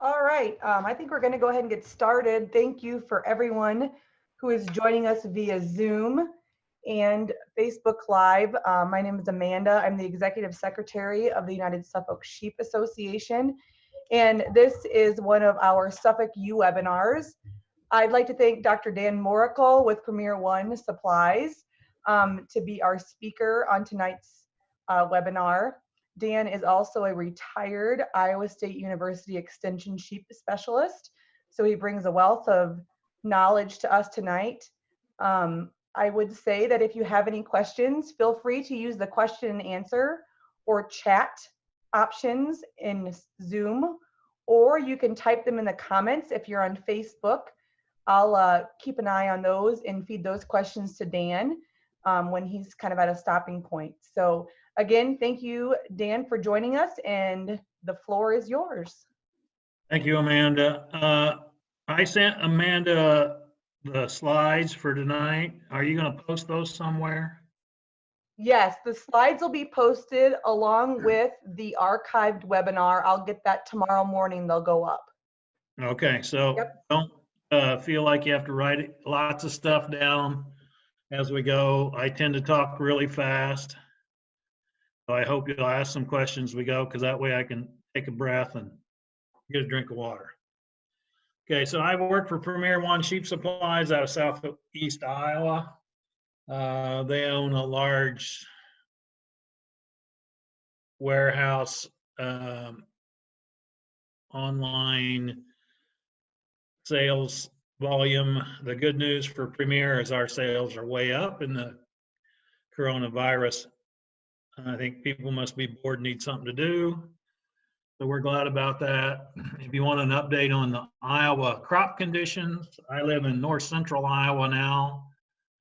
All right, I think we're going to go ahead and get started. Thank you for everyone who is joining us via Zoom and Facebook Live. My name is Amanda. I'm the Executive Secretary of the United Suffolk Sheep Association, and this is one of our Suffolk U webinars. I'd like to thank Dr. Dan Moracle with Premier One Supplies to be our speaker on tonight's webinar. Dan is also a retired Iowa State University Extension sheep specialist, so he brings a wealth of knowledge to us tonight. I would say that if you have any questions, feel free to use the question and answer or chat options in Zoom, or you can type them in the comments if you're on Facebook. I'll keep an eye on those and feed those questions to Dan when he's kind of at a stopping point. So again, thank you, Dan, for joining us, and the floor is yours. Thank you, Amanda. I sent Amanda the slides for tonight. Are you going to post those somewhere? Yes, the slides will be posted along with the archived webinar. I'll get that tomorrow morning. They'll go up. Okay, so don't feel like you have to write lots of stuff down as we go. I tend to talk really fast. So I hope you'll ask some questions as we go, because that way I can take a breath and get a drink of water. Okay, so I work for Premier One Sheep Supplies out of Southeast Iowa. They own a large warehouse, online sales volume. The good news for Premier is our sales are way up in the coronavirus. I think people must be bored and need something to do. So we're glad about that. If you want an update on the Iowa crop conditions, I live in north central Iowa now.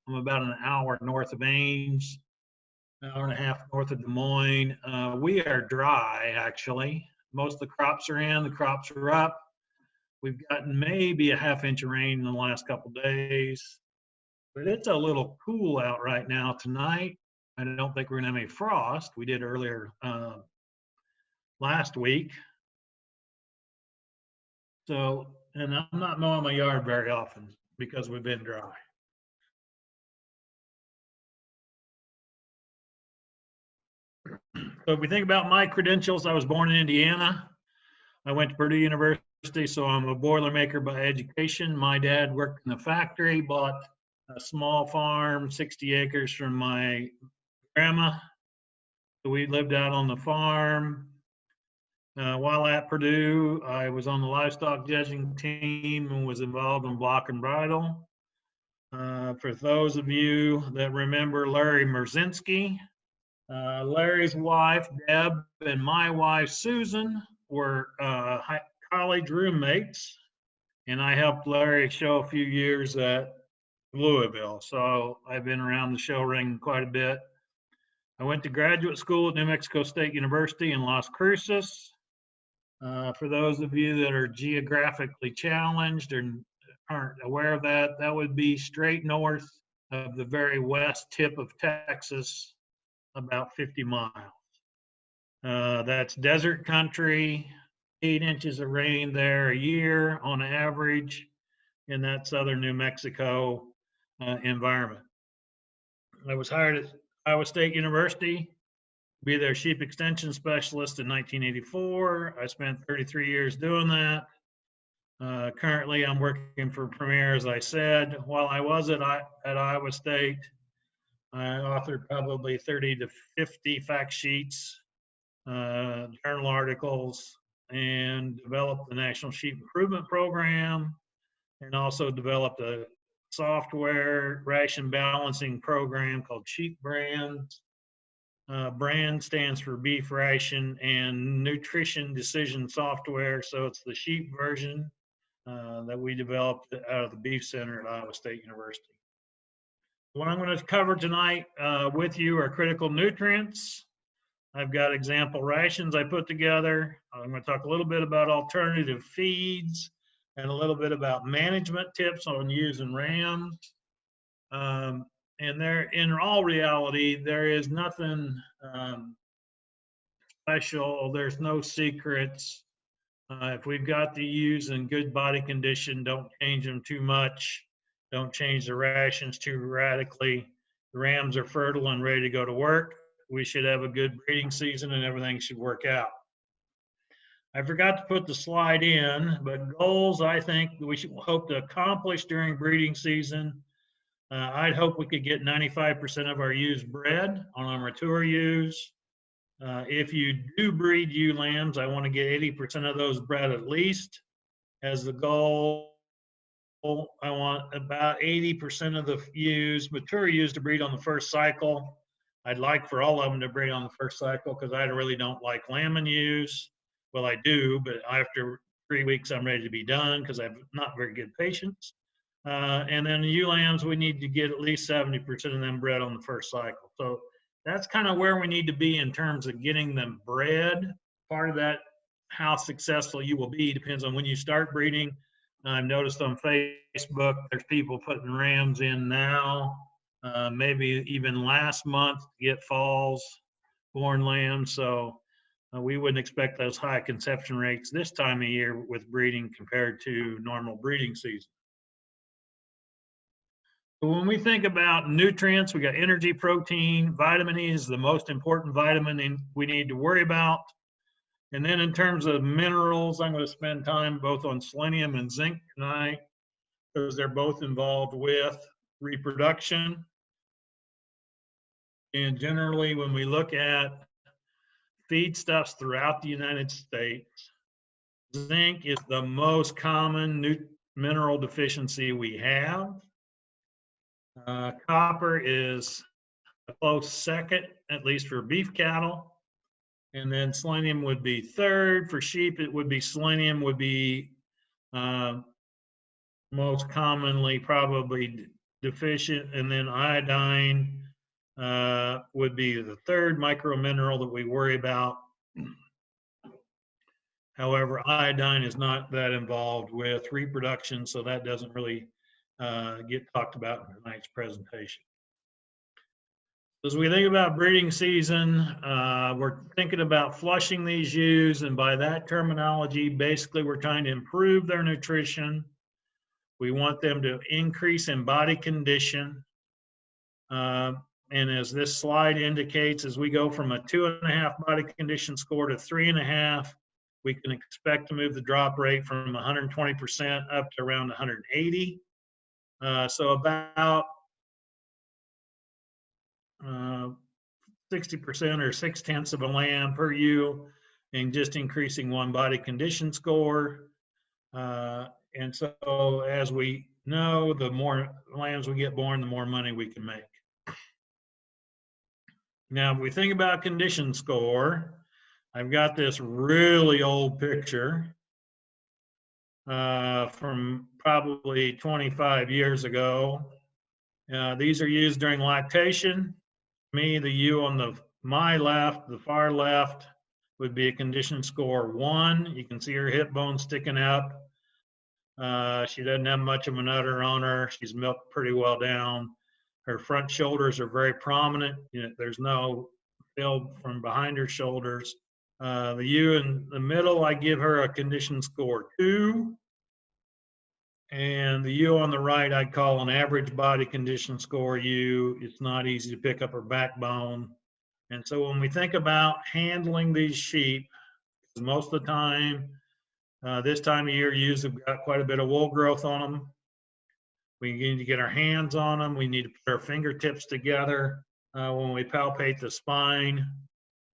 I'm about an hour north of Ames, an hour and a half north of Des Moines. We are dry, actually. Most of the crops are in, the crops are up. We've gotten maybe a half-inch of rain in the last couple of days, but it's a little cool out right now tonight. I don't think we're gonna have any frost. We did earlier last week. So, and I'm not mowing my yard very often because we've been dry. So if we think about my credentials, I was born in Indiana. I went to Purdue University, so I'm a Boilermaker by education. My dad worked in the factory, bought a small farm, 60 acres from my grandma. So we lived out on the farm. While at Purdue, I was on the livestock judging team and was involved in block and bridle. For those of you that remember Larry Merzinski, Larry's wife, Deb, and my wife, Susan, were college roommates, and I helped Larry show a few years at Louisville. So I've been around the show ring quite a bit. I went to graduate school at New Mexico State University in Las Cruces. For those of you that are geographically challenged and aren't aware of that, that would be straight north of the very west tip of Texas, about 50 miles. That's desert country, 8 inches of rain there a year on average in that southern New Mexico environment. I was hired at Iowa State University to be their sheep extension specialist in 1984. I spent 33 years doing that. Currently, I'm working for Premier, as I said. While I was at Iowa State, I authored probably 30 to 50 fact sheets, journal articles, and developed the National Sheep Improvement Program, and also developed a software ration balancing program called Sheep Brands. Brand stands for beef ration and nutrition decision software. So it's the sheep version that we developed out of the Beef Center at Iowa State University. What I'm going to cover tonight with you are critical nutrients. I've got example rations I put together. I'm going to talk a little bit about alternative feeds and a little bit about management tips on using rams. And there, in all reality, there is nothing special. There's no secrets. If we've got the ewes in good body condition, don't change them too much. Don't change the rations too radically. The rams are fertile and ready to go to work. We should have a good breeding season and everything should work out. I forgot to put the slide in, but goals I think we should hope to accomplish during breeding season. I'd hope we could get 95% of our ewes bred on our mature ewes. If you do breed ewe lambs, I want to get 80% of those bred at least as the goal. I want about 80% of the ewes, mature ewes, to breed on the first cycle. I'd like for all of them to breed on the first cycle because I really don't like lambing ewes. Well, I do, but after 3 weeks, I'm ready to be done because I have not very good patience. And then the ewe lambs, we need to get at least 70% of them bred on the first cycle. So that's kind of where we need to be in terms of getting them bred. Part of that, how successful you will be, depends on when you start breeding. I've noticed on Facebook, there's people putting rams in now, maybe even last month to get falls born lambs. So we wouldn't expect those high conception rates this time of year with breeding compared to normal breeding season. So when we think about nutrients, we got energy, protein, vitamin E is the most important vitamin we need to worry about. And then in terms of minerals, I'm going to spend time both on selenium and zinc tonight because they're both involved with reproduction. And generally, when we look at feedstuffs throughout the United States, zinc is the most common mineral deficiency we have. Copper is a close second, at least for beef cattle. And then selenium would be third. For sheep, it would be selenium would be most commonly probably deficient. And then iodine would be the third micromineral that we worry about. However, iodine is not that involved with reproduction, so that doesn't really get talked about in tonight's presentation. As we think about breeding season, we're thinking about flushing these ewes, and by that terminology, basically we're trying to improve their nutrition. We want them to increase in body condition. And as this slide indicates, as we go from a 2.5 body condition score to 3.5, we can expect to move the drop rate from 120% up to around 180. So about 60% or 0.6 of a lamb per ewe, and just increasing one body condition score. And so as we know, the more lambs we get born, the more money we can make. Now, if we think about condition score, I've got this really old picture from probably 25 years ago. These are used during lactation. Me, the ewe on my left, the far left, would be a condition score 1. You can see her hip bone sticking up. She doesn't have much of an udder on her. She's milked pretty well down. Her front shoulders are very prominent. There's no fill from behind her shoulders. The ewe in the middle, I give her a condition score 2. And the ewe on the right, I'd call an average body condition score ewe. It's not easy to pick up her backbone. And so when we think about handling these sheep, most of the time, this time of year, ewes have got quite a bit of wool growth on them. We need to get our hands on them. We need to put our fingertips together when we palpate the spine.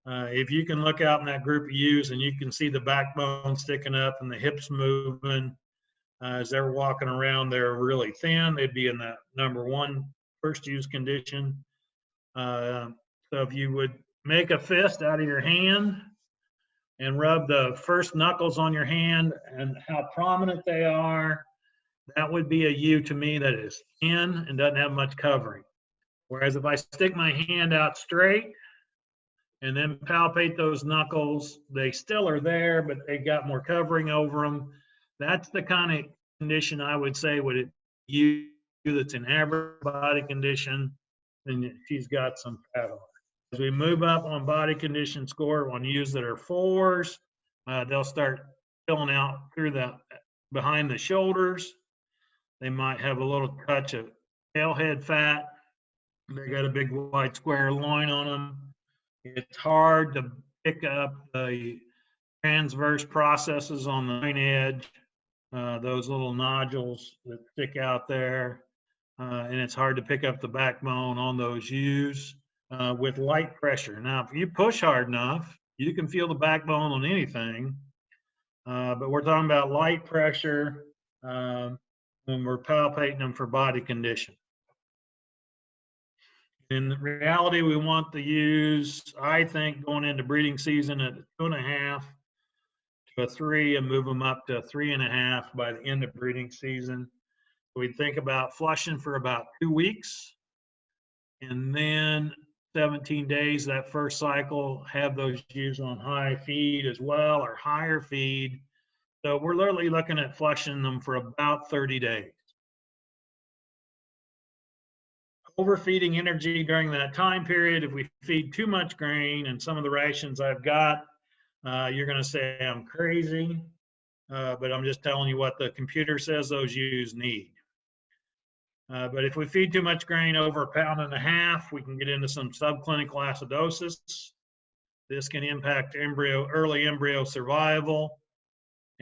If you can look out in that group of ewes and you can see the backbone sticking up and the hips moving, as they're walking around, they're really thin. They'd be in that number 1 first use condition. So if you would make a fist out of your hand and rub the first knuckles on your hand and how prominent they are, that would be a ewe to me that is thin and doesn't have much covering. Whereas if I stick my hand out straight and then palpate those knuckles, they still are there, but they've got more covering over them. That's the kind of condition I would say would it ewe that's in average body condition, and she's got some fat on her. As we move up on body condition score on ewes that are 4s, they'll start filling out through the behind the shoulders. They might have a little touch of tailhead fat. They got a big wide square loin on them. It's hard to pick up the transverse processes on the loin edge, those little nodules that stick out there. And it's hard to pick up the backbone on those ewes with light pressure. Now, if you push hard enough, you can feel the backbone on anything, but we're talking about light pressure when we're palpating them for body condition. In reality, we want the ewes, I think, going into breeding season at 2.5 to a 3 and move them up to 3.5 by the end of breeding season. We think about flushing for about 2 weeks, and then 17 days, that first cycle, have those ewes on high feed as well, or higher feed. So we're literally looking at flushing them for about 30 days. Overfeeding energy during that time period, if we feed too much grain and some of the rations I've got, you're going to say I'm crazy, but I'm just telling you what the computer says those ewes need. But if we feed too much grain, over 1.5 pounds, we can get into some subclinical acidosis. This can impact early embryo survival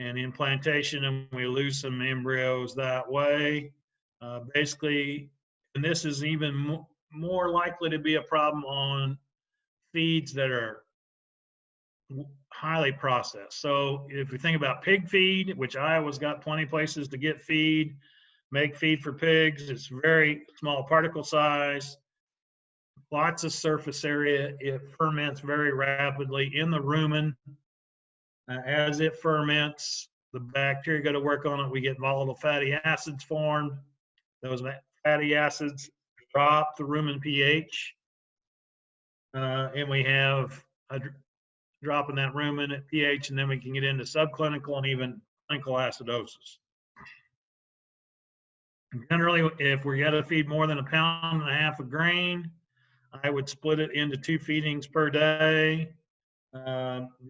and implantation, and we lose some embryos that way. Basically, and this is even more likely to be a problem on feeds that are highly processed. So if we think about pig feed, which Iowa's got plenty of places to get feed, make feed for pigs. It's very small particle size, lots of surface area. It ferments very rapidly in the rumen. As it ferments, the bacteria go to work on it. We get volatile fatty acids formed. Those fatty acids drop the rumen pH, and we have a drop in that rumen at pH, and then we can get into subclinical and even clinical acidosis. Generally, if we got to feed more than 1.5 pounds of grain, I would split it into 2 feedings per day.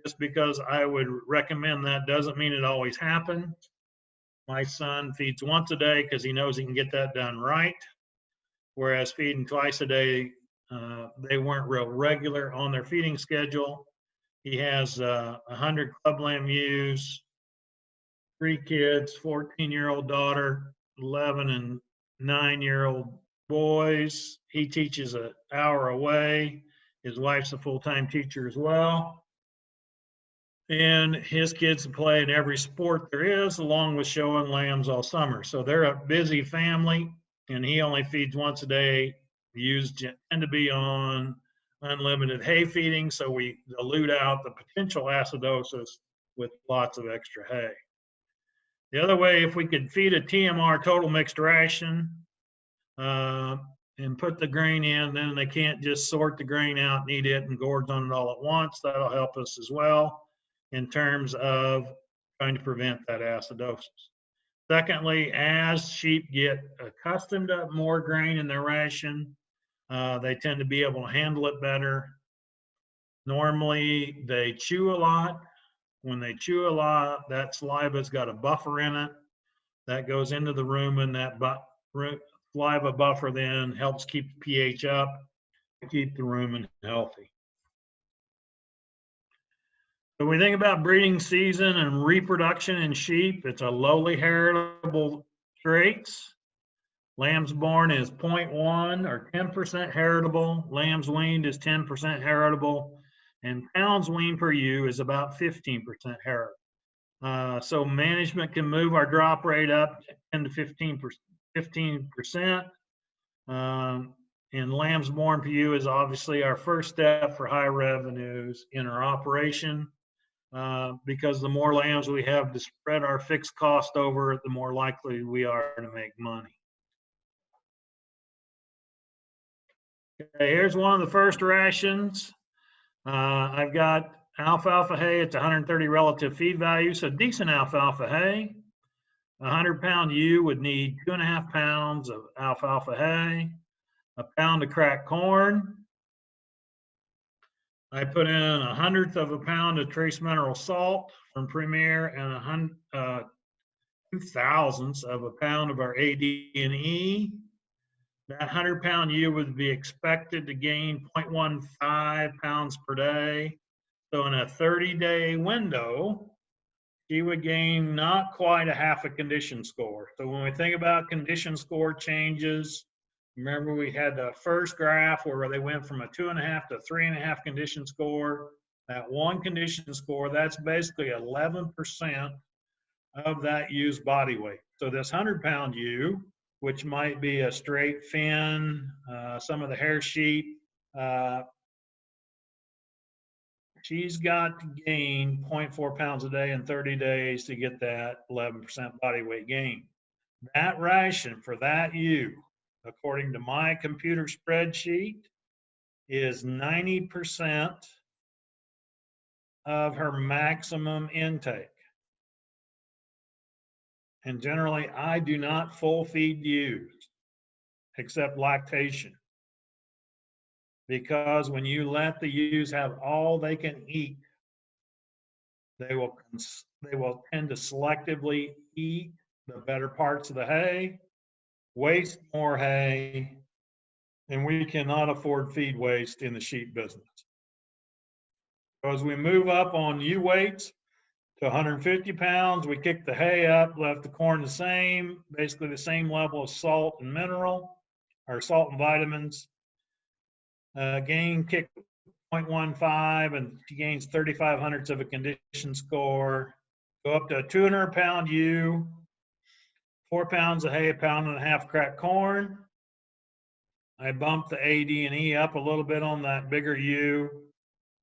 Just because I would recommend that doesn't mean it always happens. My son feeds once a day because he knows he can get that done right. Whereas feeding twice a day, they weren't real regular on their feeding schedule. He has 100 clubland ewes, 3 kids, 14-year-old daughter, 11 and 9-year-old boys. He teaches an hour away. His wife's a full-time teacher as well. And his kids play in every sport there is, along with showing lambs all summer. So they're a busy family, and he only feeds once a day. The ewes tend to be on unlimited hay feeding, so we dilute out the potential acidosis with lots of extra hay. The other way, if we could feed a TMR total mixed ration and put the grain in, then they can't just sort the grain out and eat it and gorge on it all at once. That'll help us as well in terms of trying to prevent that acidosis. Secondly, as sheep get accustomed to more grain in their ration, they tend to be able to handle it better. Normally, they chew a lot. When they chew a lot, that saliva's got a buffer in it that goes into the rumen. That saliva buffer then helps keep the pH up, keep the rumen healthy. So when we think about breeding season and reproduction in sheep, it's a lowly heritable traits. Lambs born is 0.1 or 10% heritable. Lambs weaned is 10% heritable. And pounds weaned per ewe is about 15% heritable. So management can move our drop rate up 10 to 15%. And lambs born per ewe is obviously our first step for high revenues in our operation. Because the more lambs we have to spread our fixed cost over, the more likely we are to make money. Okay, here's one of the first rations. I've got alfalfa hay. It's 130 relative feed value, so decent alfalfa hay. A 100-pound ewe would need 2.5 pounds of alfalfa hay, 1 pound of cracked corn, I put in 1/100th of a pound of trace mineral salt from Premier and 2/1000ths of a pound of our AD&E. That 100-pound ewe would be expected to gain 0.15 pounds per day. So in a 30-day window, she would gain not quite a half a condition score. So when we think about condition score changes, remember we had the first graph where they went from a 2.5 to 3.5 condition score. That one condition score, that's basically 11% of that ewe's body weight. So this 100-pound ewe, which might be a straight fin, some of the hair sheet, she's got to gain 0.4 pounds a day in 30 days to get that 11% body weight gain. That ration for that ewe, according to my computer spreadsheet, is 90% of her maximum intake. And generally, I do not full feed ewes except lactation. Because when you let the ewes have all they can eat, they will tend to selectively eat the better parts of the hay, waste more hay, and we cannot afford feed waste in the sheep business. So as we move up on ewe weights to 150 pounds, we kick the hay up, left the corn the same, basically the same level of salt and mineral, or salt and vitamins. Gain kick 0.15, and she gains 3,500ths of a condition score. Go up to a 200-pound ewe, 4 pounds of hay, 1.5 pounds cracked corn. I bumped the AD&E up a little bit on that bigger ewe.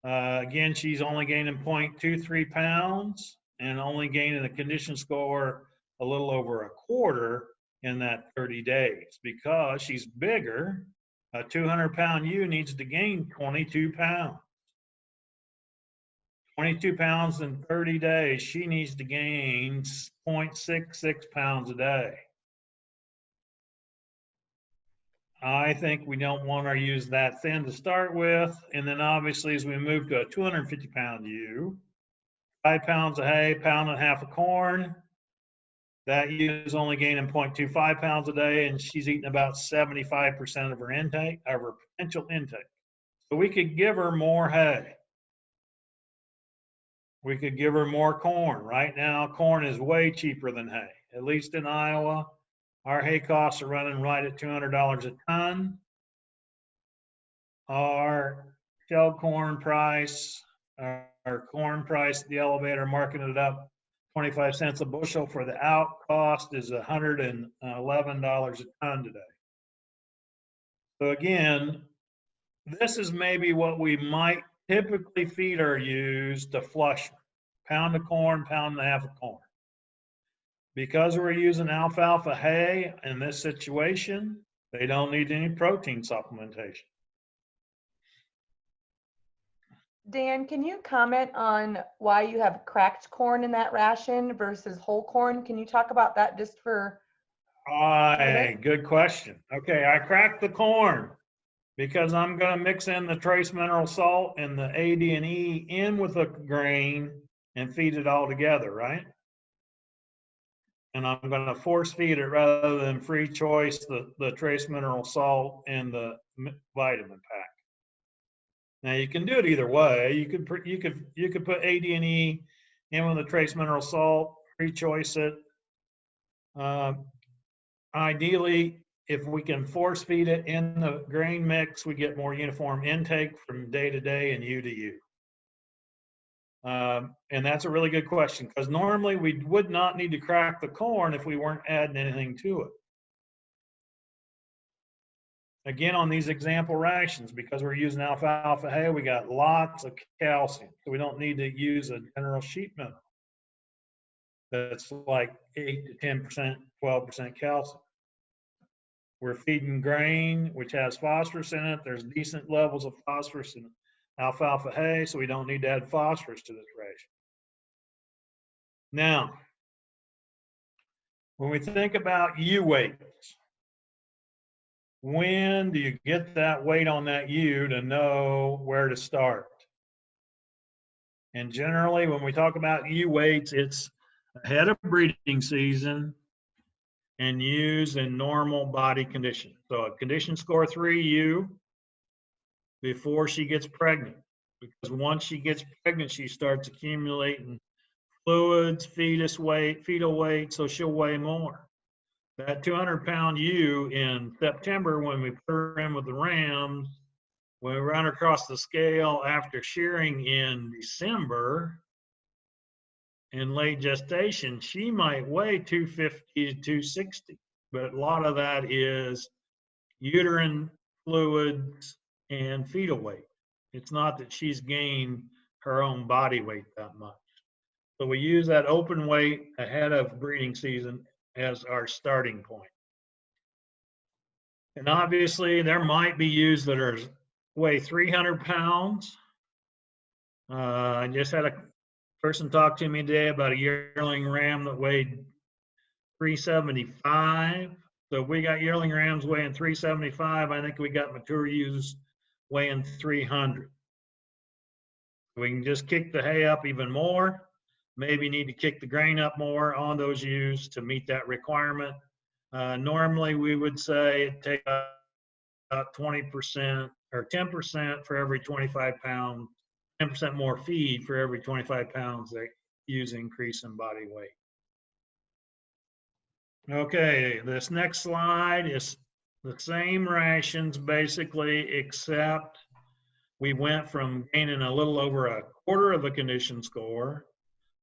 Again, she's only gaining 0.23 pounds and only gaining a condition score a little over a quarter in that 30 days. Because she's bigger, a 200-pound ewe needs to gain 22 pounds. 22 pounds in 30 days, she needs to gain 0.66 pounds a day. I think we don't want our ewes that thin to start with. And then obviously as we move to a 250-pound ewe, 5 pounds of hay, 1.5 pounds of corn, that ewe is only gaining 0.25 pounds a day, and she's eating about 75% of her intake, of her potential intake. So we could give her more hay. We could give her more corn. Right now, corn is way cheaper than hay. At least in Iowa, our hay costs are running right at $200 a ton. Our shelled corn price, our corn price at the elevator, marking it up 25 cents a bushel for the out cost is $111 a ton today. So again, this is maybe what we might typically feed our ewes to flush them. Pound of corn, 1.5 pounds of corn. Because we're using alfalfa hay in this situation, they don't need any protein supplementation. Dan, can you comment on why you have cracked corn in that ration versus whole corn? Can you talk about that just for Good question. Okay, I cracked the corn because I'm going to mix in the trace mineral salt and the AD&E in with the grain and feed it all together, right? And I'm going to force feed it rather than free choice the trace mineral salt and the vitamin pack. Now you can do it either way. You could put AD&E in with the trace mineral salt, free choice it. Ideally, if we can force feed it in the grain mix, we get more uniform intake from day to day and ewe to ewe. And that's a really good question, because normally we would not need to crack the corn if we weren't adding anything to it. Again, on these example rations, because we're using alfalfa hay, we got lots of calcium. So we don't need to use a general sheep mineral that's like 8 to 10%, 12% calcium. We're feeding grain, which has phosphorus in it. There's decent levels of phosphorus in alfalfa hay, so we don't need to add phosphorus to this ration. Now, when we think about ewe weights, when do you get that weight on that ewe to know where to start? And generally, when we talk about ewe weights, it's ahead of breeding season and used in normal body condition. So a condition score 3 ewe before she gets pregnant, because once she gets pregnant, she starts accumulating fluids, fetal weight, so she'll weigh more. That 200-pound ewe in September, when we put her in with the rams, when we run her across the scale after shearing in December, in late gestation, she might weigh 250 to 260, but a lot of that is uterine fluids and fetal weight. It's not that she's gained her own body weight that much. So we use that open weight ahead of breeding season as our starting point. And obviously there might be ewes that weigh 300 pounds. I just had a person talk to me today about a yearling ram that weighed 375. So if we got yearling rams weighing 375, I think we got mature ewes weighing 300. We can just kick the hay up even more. Maybe need to kick the grain up more on those ewes to meet that requirement. Normally we would say it takes about 20% or 10% for every 25 pounds, 10% more feed for every 25 pounds that ewes increase in body weight. Okay, this next slide is the same rations basically, except we went from gaining a little over a quarter of a condition score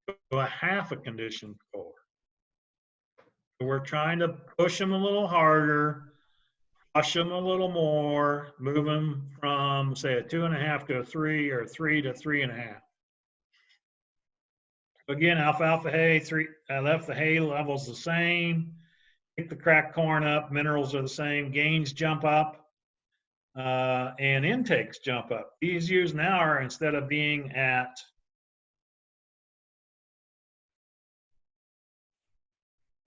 to a half a condition score. So we're trying to push them a little harder, push them a little more, move them from, say, a 2.5 to a 3 or 3 to 3.5. Again, alfalfa hay, I left the hay levels the same. Pick the cracked corn up, minerals are the same, gains jump up, and intakes jump up. These ewes now are, instead of being at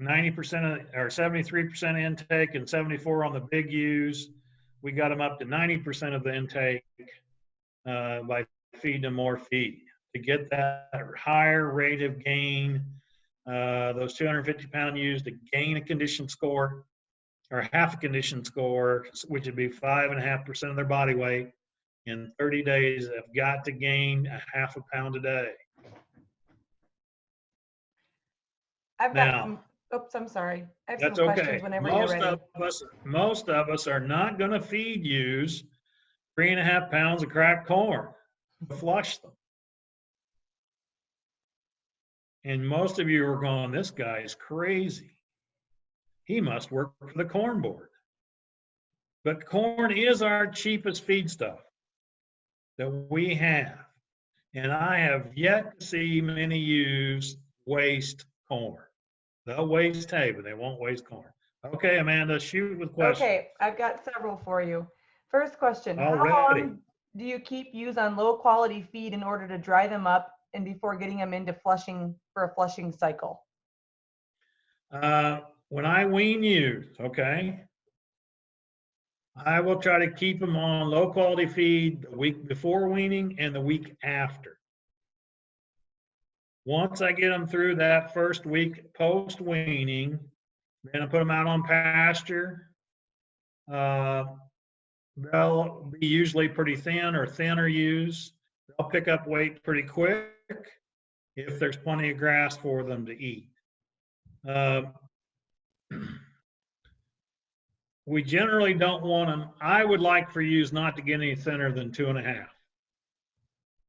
90% or 73% intake and 74 on the big ewes, we got them up to 90% of the intake by feeding them more feed to get that higher rate of gain. Those 250-pound ewes to gain a condition score or half a condition score, which would be 5.5% of their body weight in 30 days, have got to gain a half a pound a day. I've got some, oops, I'm sorry. I have That's some okay. questions whenever you're ready. Most of us are not going to feed ewes 3.5 pounds of cracked corn to flush them. And most of you are going, this guy is crazy. He must work for the corn board. But corn is our cheapest feedstuff that we have. And I have yet to see many ewes waste corn. They'll waste hay, but they won't waste corn. Okay, Amanda, shoot with questions. Okay, I've got several for you. First question, Already. How long do you keep ewes on low quality feed in order to dry them up and before getting them into flushing for a flushing cycle? When I wean ewes, okay, I will try to keep them on low quality feed the week before weaning and the week after. Once I get them through that first week post weaning, then I put them out on pasture. They'll be usually pretty thin or thinner ewes. They'll pick up weight pretty quick if there's plenty of grass for them to eat. We generally don't want them. I would like for ewes not to get any thinner than 2.5.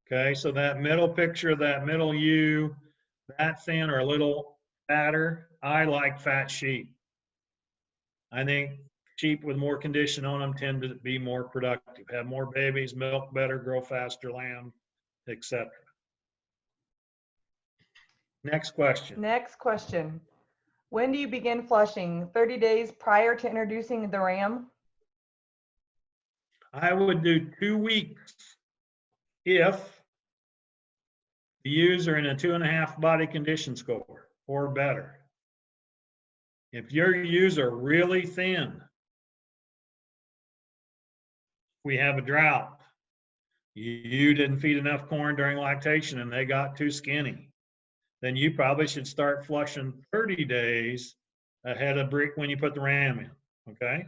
Okay, so that middle picture, that middle ewe, that thin or a little fatter, I like fat sheep. I think sheep with more condition on them tend to be more productive, have more babies, milk better, grow faster lamb, etc. Next question. Next question. When do you begin flushing? 30 days prior to introducing the ram? I would do 2 weeks if the ewes are in a 2.5 body condition score or better. If your ewes are really thin, we have a drought. You didn't feed enough corn during lactation and they got too skinny. Then you probably should start flushing 30 days ahead of when you put the ram in, okay?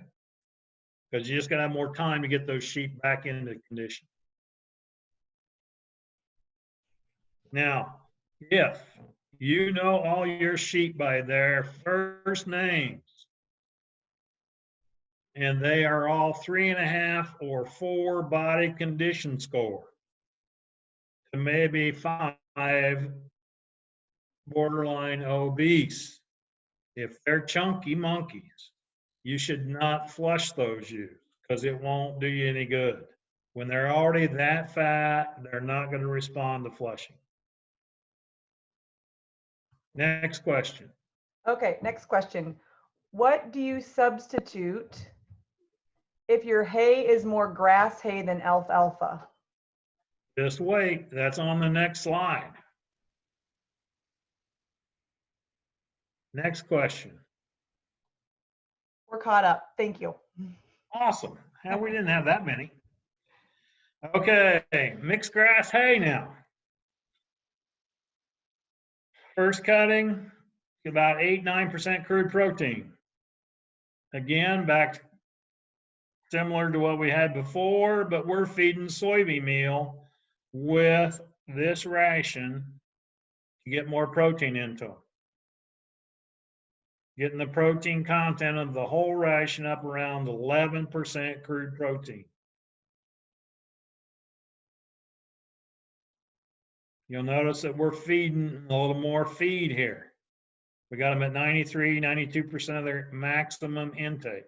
Because you just gotta have more time to get those sheep back into condition. Now, if you know all your sheep by their first names, and they are all 3.5 or 4 body condition score to maybe 5 borderline obese. If they're chunky monkeys, you should not flush those ewes because it won't do you any good. When they're already that fat, they're not going to respond to flushing. Next question. Okay, next question. What do you substitute if your hay is more grass hay than alfalfa? Just wait, that's on the next slide. Next question. We're caught up. Thank you. Awesome. We didn't have that many. Okay, mixed grass hay now. First cutting, about 8-9% crude protein. Again, back similar to what we had before, but we're feeding soybean meal with this ration to get more protein into them. Getting the protein content of the whole ration up around 11% crude protein. You'll notice that we're feeding a little more feed here. We got them at 93, 92% of their maximum intake.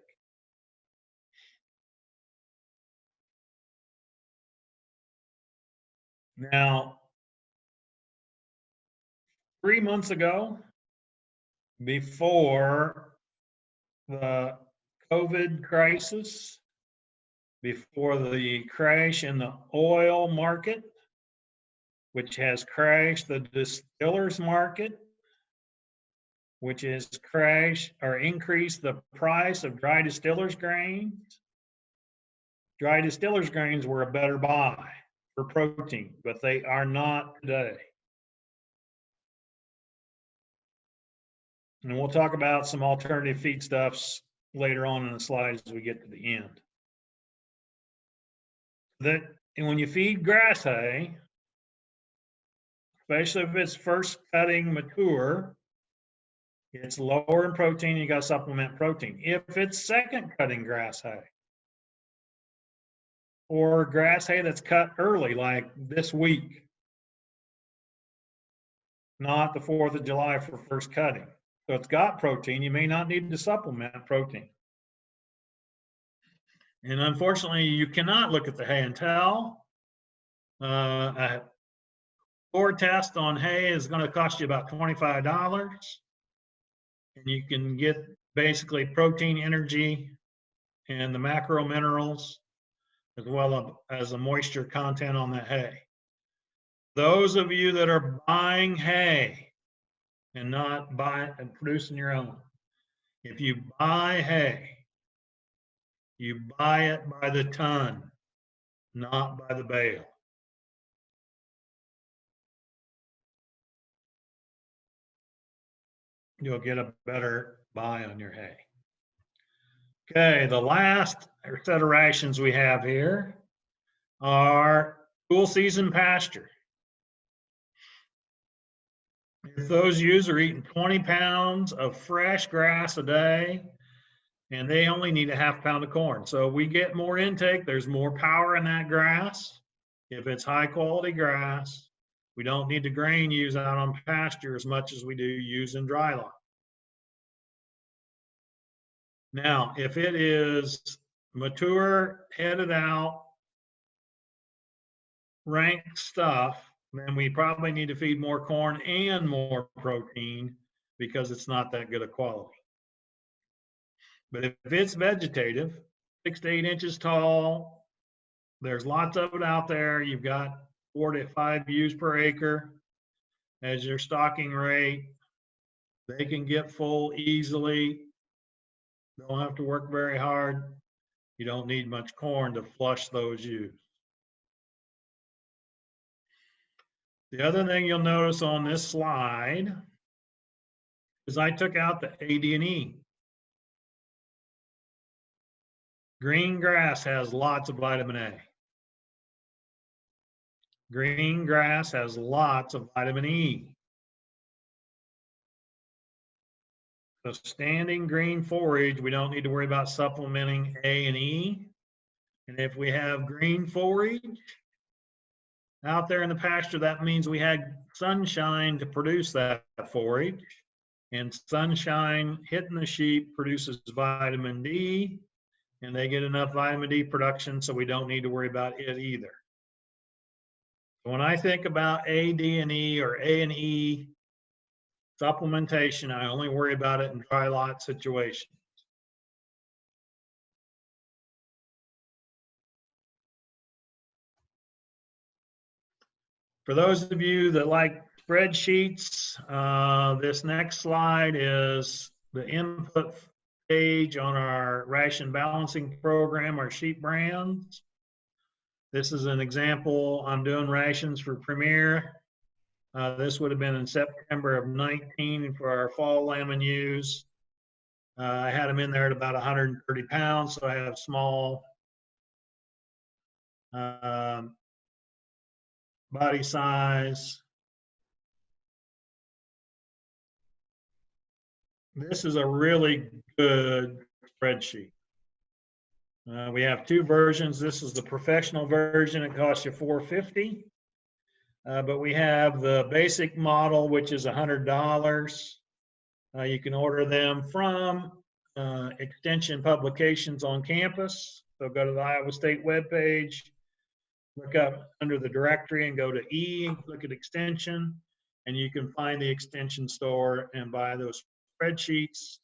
Now, 3 months ago, before the COVID crisis, before the crash in the oil market, which has crashed the distillers market, which has crashed or increased the price of dry distillers grains. Dry distillers grains were a better buy for protein, but they are not today. And we'll talk about some alternative feedstuffs later on in the slides as we get to the end. And when you feed grass hay, especially if it's first cutting mature, it's lower in protein, you got to supplement protein. If it's second cutting grass hay, or grass hay that's cut early, like this week, not the 4th of July for first cutting. So it's got protein, you may not need to supplement protein. And unfortunately, you cannot look at the hay and tell. A core test on hay is going to cost you about $25. And you can get basically protein, energy, and the macro minerals, as well as the moisture content on that hay. Those of you that are buying hay and not buying and producing your own, if you buy hay, you buy it by the ton, not by the bale. You'll get a better buy on your hay. Okay, the last set of rations we have here are cool season pasture. If those ewes are eating 20 pounds of fresh grass a day, and they only need a ½ pound of corn. So we get more intake, there's more power in that grass. If it's high quality grass, we don't need to grain ewes out on pasture as much as we do ewes in dry lot. Now, if it is mature, headed out, rank stuff, then we probably need to feed more corn and more protein because it's not that good a quality. But if it's vegetative, 6 to 8 inches tall, there's lots of it out there. You've got 4 to 5 ewes per acre as your stocking rate. They can get full easily. Don't have to work very hard. You don't need much corn to flush those ewes. The other thing you'll notice on this slide is I took out the A, D, and E. Green grass has lots of vitamin A. Green grass has lots of vitamin E. So standing green forage, we don't need to worry about supplementing A and E. And if we have green forage out there in the pasture, that means we had sunshine to produce that forage. And sunshine hitting the sheep produces vitamin D, and they get enough vitamin D production, so we don't need to worry about it either. When I think about A, D, and E, or A and E supplementation, I only worry about it in dry lot situations. For those of you that like spreadsheets, this next slide is the input page on our ration balancing program, our sheep brands. This is an example. I'm doing rations for Premier. This would have been in September of 19 for our fall lamb and ewes. I had them in there at about 130 pounds, so I have small body size. This is a really good spreadsheet. We have two versions. This is the professional version. It costs you $450. But we have the basic model, which is $100. You can order them from Extension Publications on campus. So go to the Iowa State webpage, look up under the directory and go to E, look at Extension, and you can find the Extension store and buy those spreadsheets,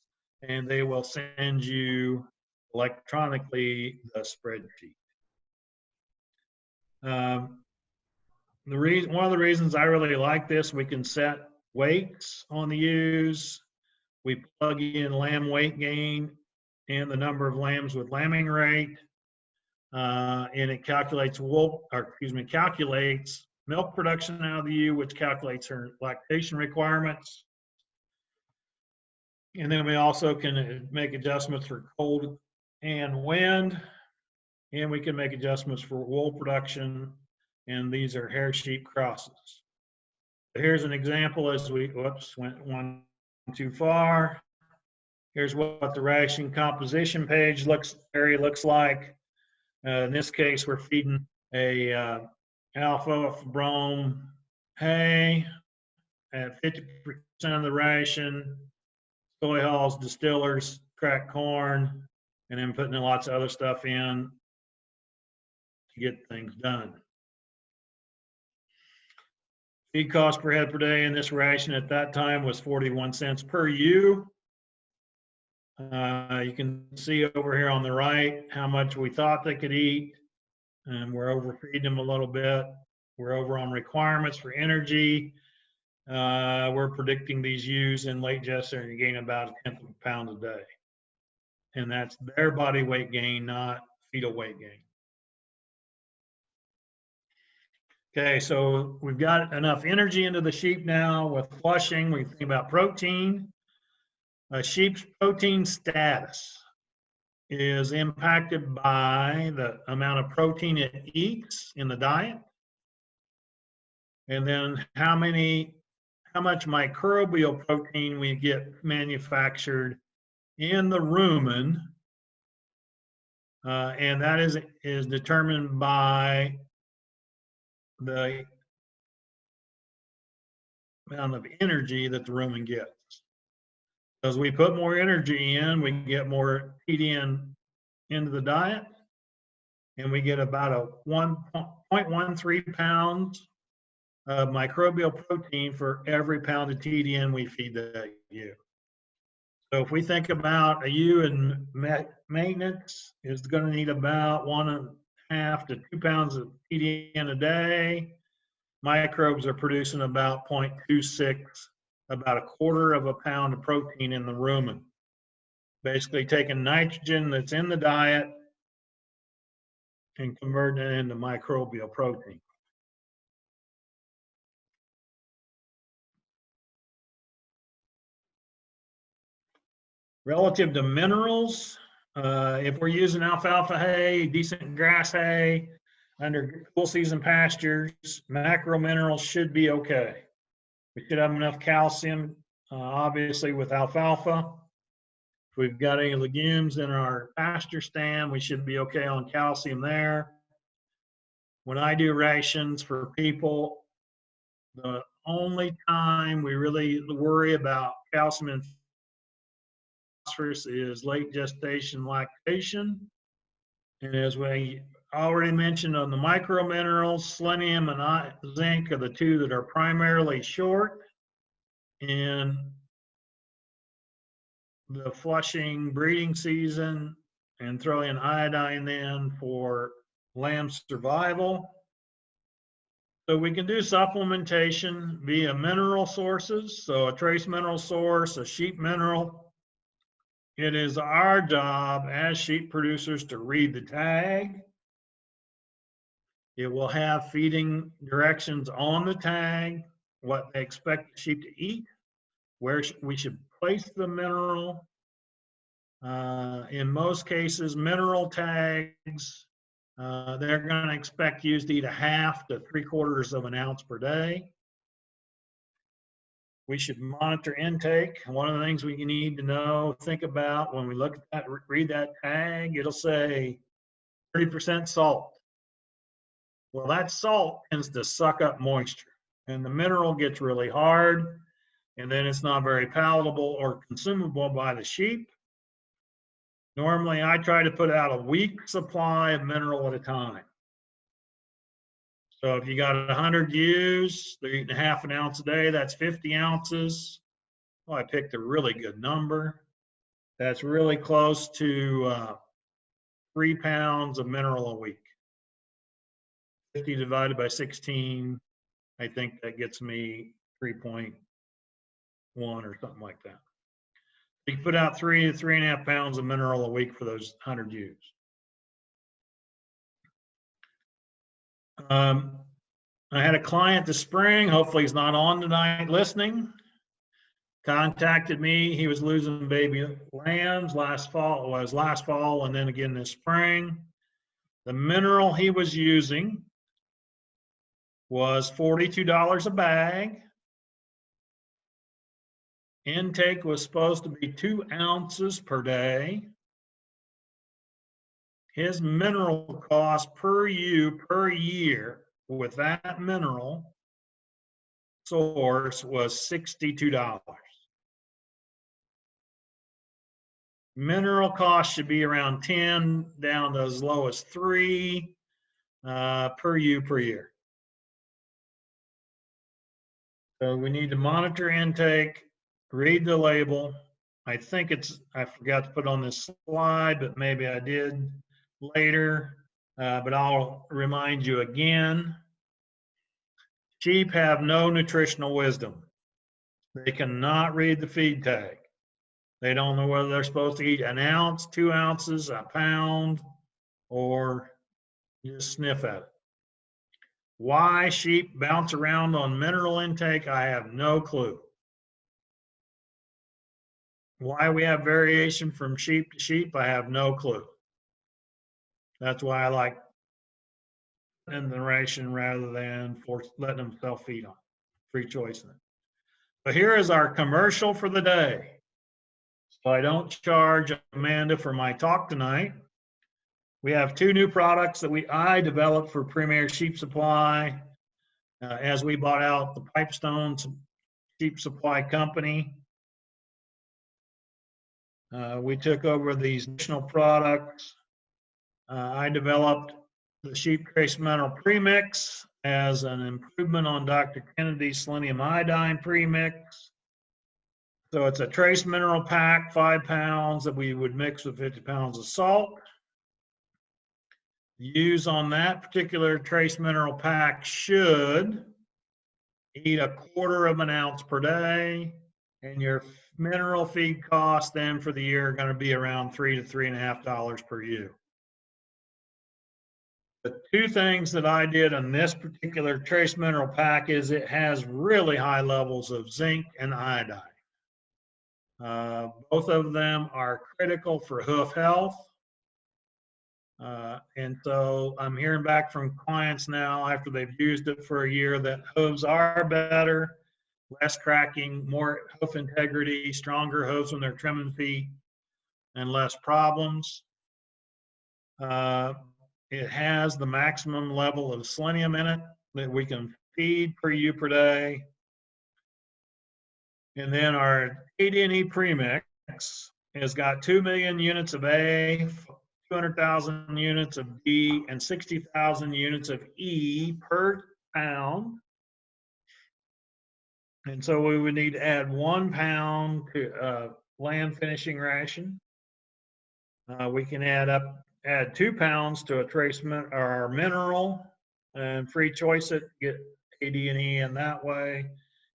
and they will send you electronically the spreadsheet. One of the reasons I really like this, we can set weights on the ewes. We plug in lamb weight gain and the number of lambs with lambing rate, and it calculates calculates milk production out of the ewe, which calculates her lactation requirements. And then we also can make adjustments for cold and wind, and we can make adjustments for wool production. And these are hair sheep crosses. So here's an example as we, went one too far. Here's what the ration composition page looks like. In this case, we're feeding a alpha brome hay at 50% of the ration, soy hulls, distillers, cracked corn, and then putting lots of other stuff in to get things done. Feed cost per head per day in this ration at that time was 41 cents per ewe. You can see over here on the right how much we thought they could eat, and we're overfeeding them a little bit. We're over on requirements for energy. We're predicting these ewes in late gestation to gain about 1/10 of a pound a day. And that's their body weight gain, not fetal weight gain. Okay, so we've got enough energy into the sheep now with flushing. We think about protein. A sheep's protein status is impacted by the amount of protein it eats in the diet, and then how much microbial protein we get manufactured in the rumen, and that is determined by the amount of energy that the rumen gets. As we put more energy in, we get more TDN into the diet, and we get about a 1.13 pounds of microbial protein for every pound of TDN we feed that ewe. So if we think about a ewe in maintenance is going to need about 1.5 to 2 pounds of TDN a day. Microbes are producing about 0.26, about 1/4 of a pound of protein in the rumen. Basically taking nitrogen that's in the diet and converting it into microbial protein. Relative to minerals, if we're using alfalfa hay, decent grass hay, under cool season pastures, macro minerals should be okay. We should have enough calcium, obviously, with alfalfa. If we've got any legumes in our pasture stand, we should be okay on calcium there. When I do rations for people, the only time we really worry about calcium and phosphorus is late gestation lactation. And as we already mentioned on the micro minerals, selenium and zinc are the two that are primarily short. And the flushing breeding season and throw in iodine then for lamb survival. So we can do supplementation via mineral sources. So a trace mineral source, a sheep mineral. It is our job as sheep producers to read the tag. It will have feeding directions on the tag, what they expect the sheep to eat, where we should place the mineral. In most cases, mineral tags, they're going to expect you to eat a half to 3/4 of an ounce per day. We should monitor intake. One of the things we need to know, think about when we look at that, read that tag, it'll say 30% salt. Well, that salt tends to suck up moisture, and the mineral gets really hard, and then it's not very palatable or consumable by the sheep. Normally, I try to put out a week supply of mineral at a time. So if you got 100 ewes, they're eating half an ounce a day, that's 50 ounces. Well, I picked a really good number. That's really close to 3 pounds of mineral a week. 50 divided by 16, I think that gets me 3.1 or something like that. You can put out 3 to 3.5 pounds of mineral a week for those 100 ewes. I had a client this spring, hopefully he's not on tonight listening, contacted me. He was losing baby lambs last fall and then again this spring. The mineral he was using was $42 a bag. Intake was supposed to be 2 ounces per day. His mineral cost per ewe per year with that mineral source was $62. Mineral cost should be around 10 down to as low as 3 per ewe per year. So we need to monitor intake, read the label. I think I forgot to put on this slide, but maybe I did later, but I'll remind you again. Sheep have no nutritional wisdom. They cannot read the feed tag. They don't know whether they're supposed to eat an ounce, 2 ounces, a pound, or just sniff at it. Why sheep bounce around on mineral intake, I have no clue. Why we have variation from sheep to sheep, I have no clue. That's why I like in the ration rather than letting them self-feed on. Free choice in it. But here is our commercial for the day. So I don't charge Amanda for my talk tonight. We have 2 new products that I developed for Premier Sheep Supply as we bought out the Pipestone Sheep Supply Company. We took over these additional products. I developed the Sheep Trace Mineral Premix as an improvement on Dr. Kennedy's selenium iodine premix. So it's a trace mineral pack, 5 pounds that we would mix with 50 pounds of salt. Use on that particular trace mineral pack should eat 1/4 of an ounce per day, and your mineral feed costs then for the year are going to be around $3 to $3.50 per ewe. The 2 things that I did on this particular trace mineral pack is it has really high levels of zinc and iodine. Both of them are critical for hoof health. And so I'm hearing back from clients now after they've used it for a year that hooves are better, less cracking, more hoof integrity, stronger hooves when they're trimming feet, and less problems. It has the maximum level of selenium in it that we can feed per ewe per day. And then our AD&E premix has got 2 million units of A, 200,000 units of D, and 60,000 units of E per pound. And so we would need to add 1 pound to land finishing ration. We can add 2 pounds to a trace or mineral and free choice it, get AD&E in that way.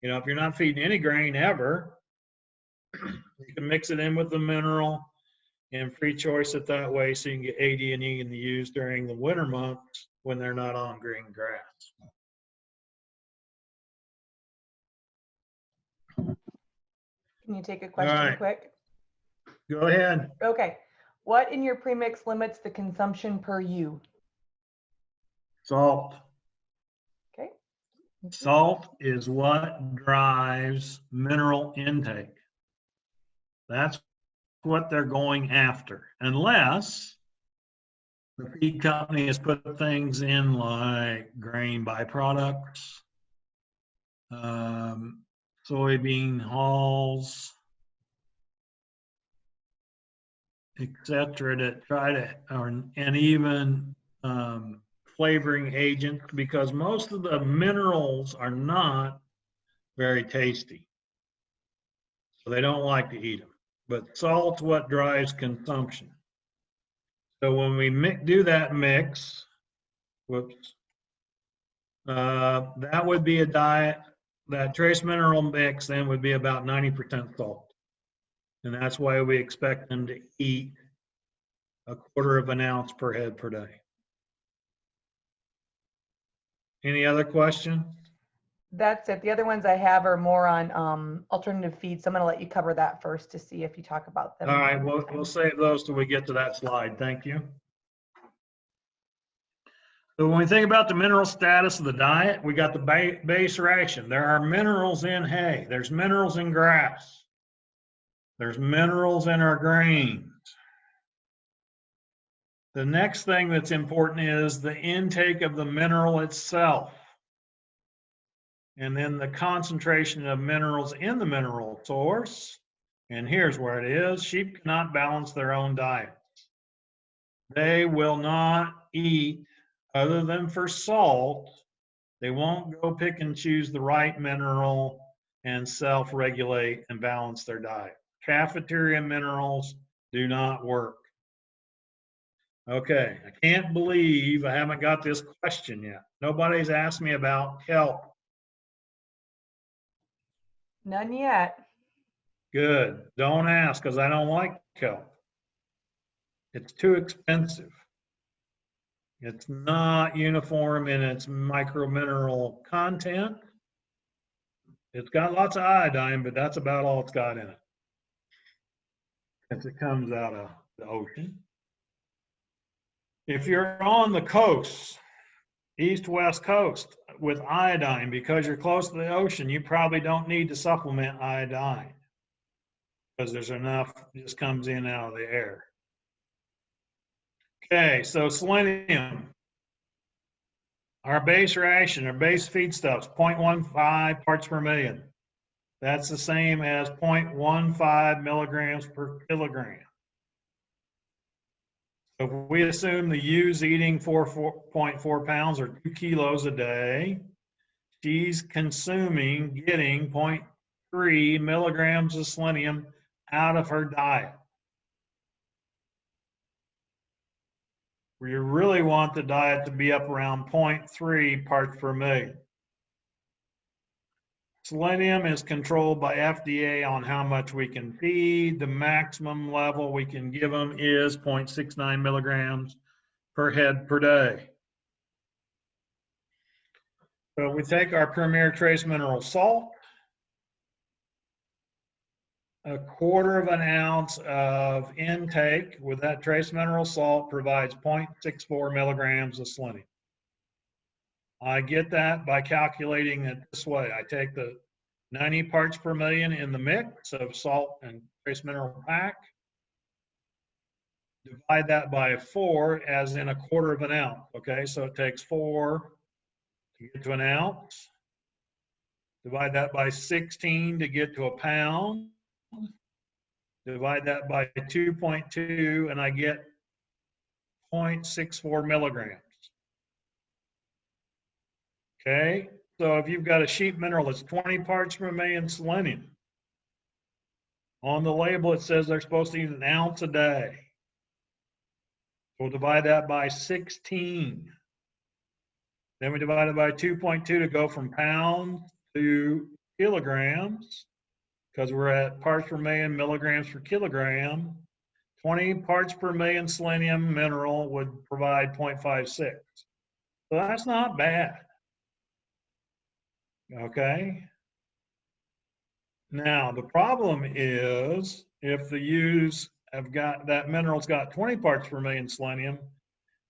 You know, if you're not feeding any grain ever, you can mix it in with the mineral and free choice it that way so you can get AD&E in the ewes during the winter months when they're not on green grass. Can you take a question quick? Go ahead. Okay. What in your premix limits the consumption per ewe? Salt. Okay. Salt is what drives mineral intake. That's what they're going after, unless the feed company has put things in like grain byproducts, soybean hulls, etc., that try to, and even flavoring agents, because most of the minerals are not very tasty, so they don't like to eat them. But salt's what drives consumption. So when we do that mix, that would be a diet, that trace mineral mix then would be about 90% salt. And that's why we expect them to eat 1/4 of an ounce per head per day. Any other question? That's it. The other ones I have are more on alternative feeds. So I'm going to let you cover that first to see if you talk about them. All right, we'll save those till we get to that slide. Thank you. So when we think about the mineral status of the diet, we got the base ration. There are minerals in hay. There's minerals in grass. There's minerals in our grains. The next thing that's important is the intake of the mineral itself. And then the concentration of minerals in the mineral source. And here's where it is. Sheep cannot balance their own diets. They will not eat, other than for salt, they won't go pick and choose the right mineral and self-regulate and balance their diet. Cafeteria minerals do not work. Okay, I can't believe I haven't got this question yet. Nobody's asked me about kelp. None yet. Good. Don't ask, because I don't like kelp. It's too expensive. It's not uniform in its micromineral content. It's got lots of iodine, but that's about all it's got in it, as it comes out of the ocean. If you're on the coast, east-west coast, with iodine, because you're close to the ocean, you probably don't need to supplement iodine, because there's enough that just comes in out of the air. Okay, so selenium. Our base ration, our base feedstuffs, 0.15 parts per million. That's the same as 0.15 milligrams per kilogram. So if we assume the ewe's eating 4.4 pounds or 2 kilos a day, she's getting 0.3 milligrams of selenium out of her diet. We really want the diet to be up around 0.3 parts per million. Selenium is controlled by FDA on how much we can feed. The maximum level we can give them is 0.69 milligrams per head per day. So we take our premier trace mineral salt. 1/4 of an ounce of intake with that trace mineral salt provides 0.64 milligrams of selenium. I get that by calculating it this way. I take the 90 parts per million in the mix of salt and trace mineral pack, divide that by 4 as in 1/4 of an ounce. Okay, so it takes 4 to get to an ounce. Divide that by 16 to get to a pound. Divide that by 2.2 and I get 0.64 milligrams. Okay, so if you've got a sheet mineral that's 20 parts per million selenium, on the label it says they're supposed to eat an ounce a day. We'll divide that by 16. Then we divide it by 2.2 to go from pounds to kilograms, because we're at parts per million, milligrams per kilogram. 20 parts per million selenium mineral would provide 0.56. So that's not bad. Okay. Now, the problem is if the U's have got, that mineral's got 20 parts per million selenium,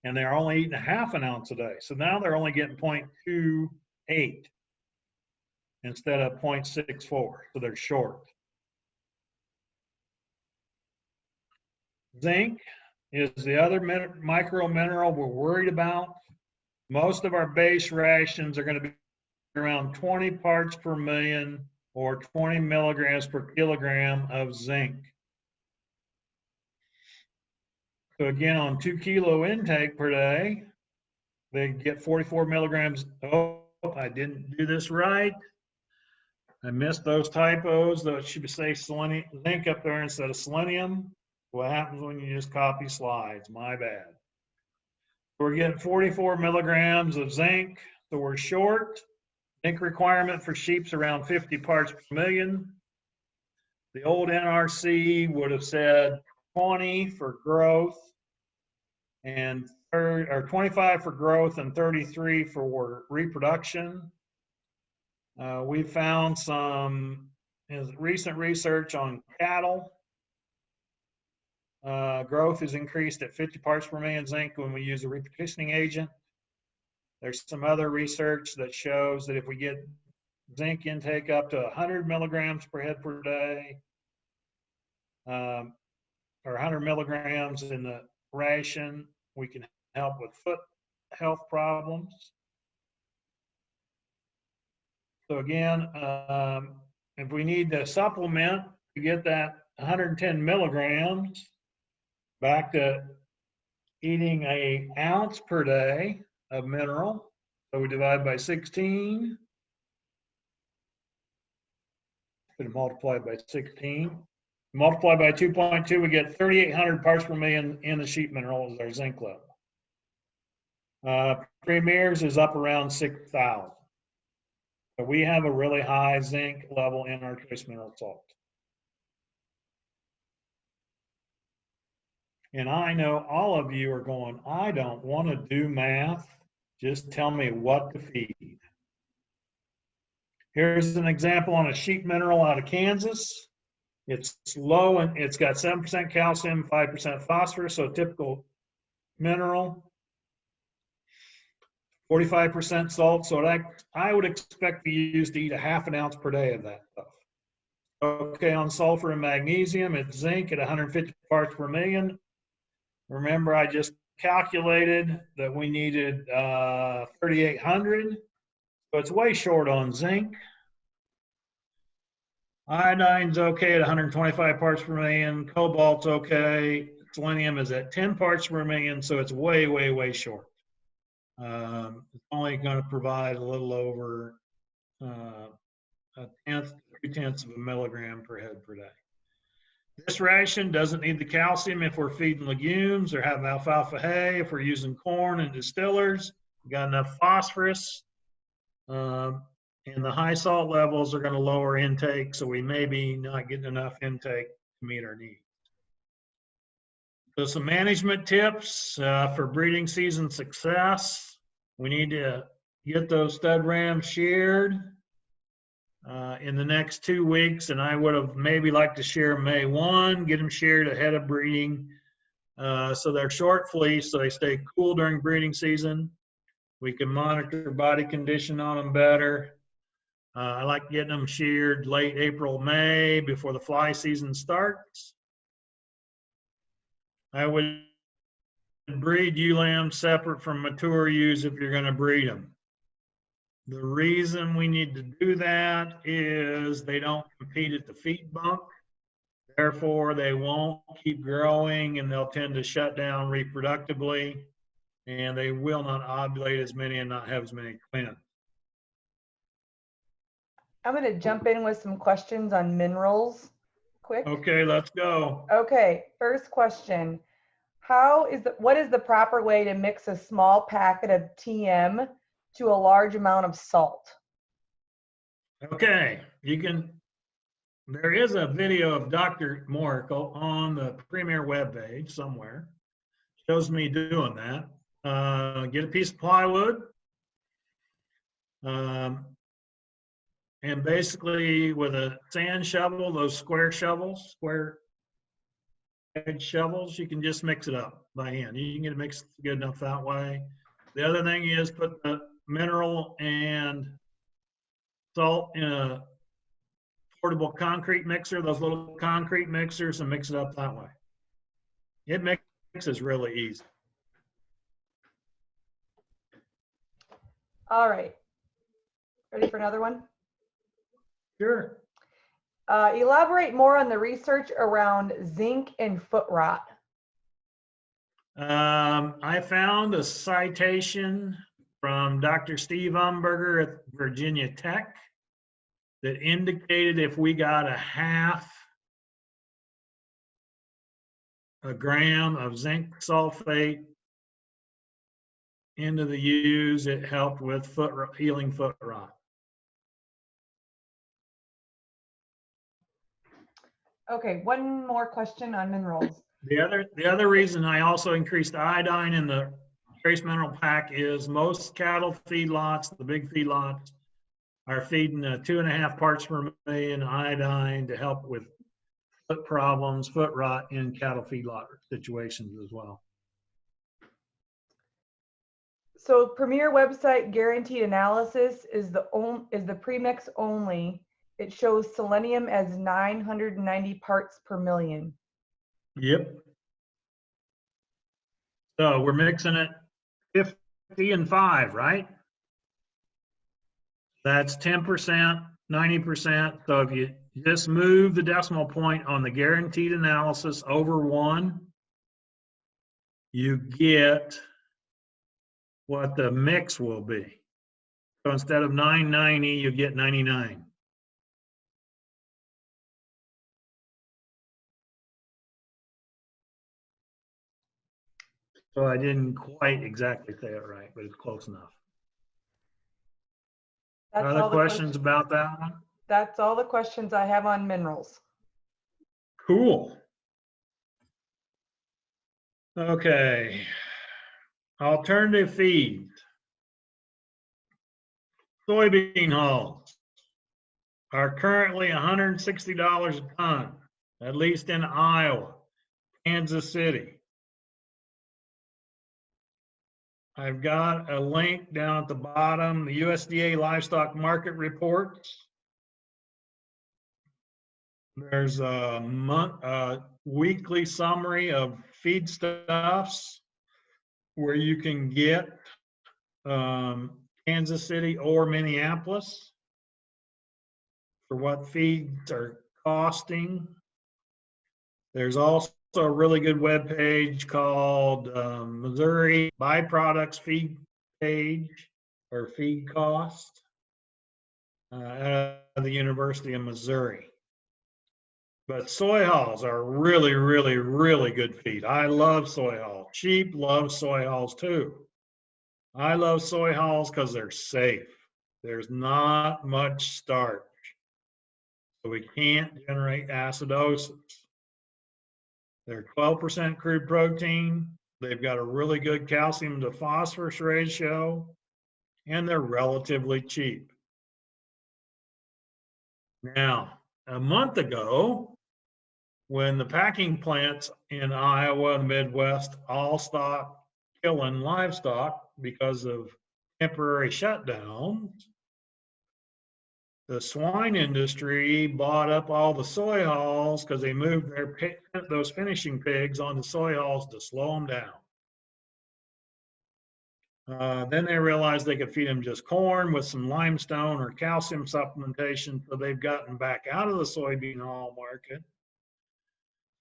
and they're only eating 1/2 ounce a day. So now they're only getting 0.28 instead of 0.64. So they're short. Zinc is the other micro mineral we're worried about. Most of our base rations are going to be around 20 parts per million or 20 milligrams per kilogram of zinc. So again, on 2 kilo intake per day, they get 44 milligrams. Oh, I didn't do this right. I missed those typos. Though it should say selenium, zinc up there instead of selenium. What happens when you just copy slides? My bad. We're getting 44 milligrams of zinc, so we're short. Zinc requirement for sheep's around 50 parts per million. The old NRC would have said 20 for growth and 25 for growth and 33 for reproduction. We found some recent research on cattle. Growth is increased at 50 parts per million zinc when we use a repositioning agent. There's some other research that shows that if we get zinc intake up to 100 milligrams per head per day, or 100 milligrams in the ration, we can help with foot health problems. So again, if we need to supplement to get that 110 milligrams back to eating an ounce per day of mineral, so we divide by 16, and multiply by 16. Multiply by 2.2, we get 3,800 parts per million in the sheet mineral as our zinc level. Premier's is up around 6,000. So we have a really high zinc level in our trace mineral salt. And I know all of you are going, I don't want to do math. Just tell me what to feed. Here's an example on a sheet mineral out of Kansas. It's low and it's got 7% calcium, 5% phosphorus, so typical mineral. 45% salt, so I would expect the U's to eat 1/2 ounce per day of that stuff. Okay, on sulfur and magnesium, it's zinc at 150 parts per million. Remember, I just calculated that we needed 3,800, so it's way short on zinc. Iodine's okay at 125 parts per million. Cobalt's okay. Selenium is at 10 parts per million, so it's way, way, way short. It's only going to provide a little over 3/10 of a milligram per head per day. This ration doesn't need the calcium if we're feeding legumes or have alfalfa hay. If we're using corn and distillers, we've got enough phosphorus. And the high salt levels are going to lower intake, so we may be not getting enough intake to meet our needs. So some management tips for breeding season success. We need to get those stud rams sheared. in the next 2 weeks, and I would have maybe liked to share May 1, get them shared ahead of breeding. So they're short fleece, so they stay cool during breeding season. We can monitor body condition on them better. I like getting them sheared late April, May before the fly season starts. I would breed ewe lambs separate from mature ewes if you're going to breed them. The reason we need to do that is they don't compete at the feed bunk. Therefore, they won't keep growing and they'll tend to shut down reproductively, and they will not ovulate as many and not have as many twins. I'm going to jump in with some questions on minerals quick. Okay, let's go. Okay, first question. What is the proper way to mix a small packet of TM to a large amount of salt? Okay, there is a video of Dr. Morikel on the Premier webpage somewhere. Shows me doing that. Get a piece of plywood. And basically with a sand shovel, those square edge shovels, you can just mix it up by hand. You can get it mixed good enough that way. The other thing is put the mineral and salt in a portable concrete mixer, those little concrete mixers, and mix it up that way. It mixes really easy. All right. Ready for another one? Sure. Elaborate more on the research around zinc and foot rot. I found a citation from Dr. Steve Umberger at Virginia Tech that indicated if we got a half a gram of zinc sulfate into the ewes, it helped with healing foot rot. Okay, one more question on minerals. The other reason I also increased iodine in the trace mineral pack is most cattle feedlots, the big feedlots, are feeding 2.5 parts per million iodine to help with foot problems, foot rot in cattle feedlot situations as well. So Premier website guaranteed analysis is the premix only. It shows selenium as 990 parts per million. Yep. So we're mixing it 50 and 5, right? That's 10%, 90%. So if you just move the decimal point on the guaranteed analysis over 1, you get what the mix will be. So instead of 990, you get 99. So I didn't quite exactly say it right, but it's close enough. Other questions about that one? That's all the questions I have on minerals. Cool. Okay. Alternative feeds. Soybean hulls are currently $160 a ton, at least in Iowa, Kansas City. I've got a link down at the bottom, the USDA livestock market reports. There's a weekly summary of feedstuffs where you can get Kansas City or Minneapolis for what feeds are costing. There's also a really good web page called Missouri Byproducts Feed Page or Feed Cost at the University of Missouri. But soy hulls are really, really, really good feed. I love soy hulls. Sheep love soy hulls too. I love soy hulls because they're safe. There's not much starch, so we can't generate acidosis. They're 12% crude protein. They've got a really good calcium to phosphorus ratio, and they're relatively cheap. Now, a month ago, when the packing plants in Iowa and Midwest all stopped killing livestock because of temporary shutdowns, the swine industry bought up all the soy hulls because they moved those finishing pigs onto soy hulls to slow them down. Then they realized they could feed them just corn with some limestone or calcium supplementation, so they've gotten back out of the soybean hull market.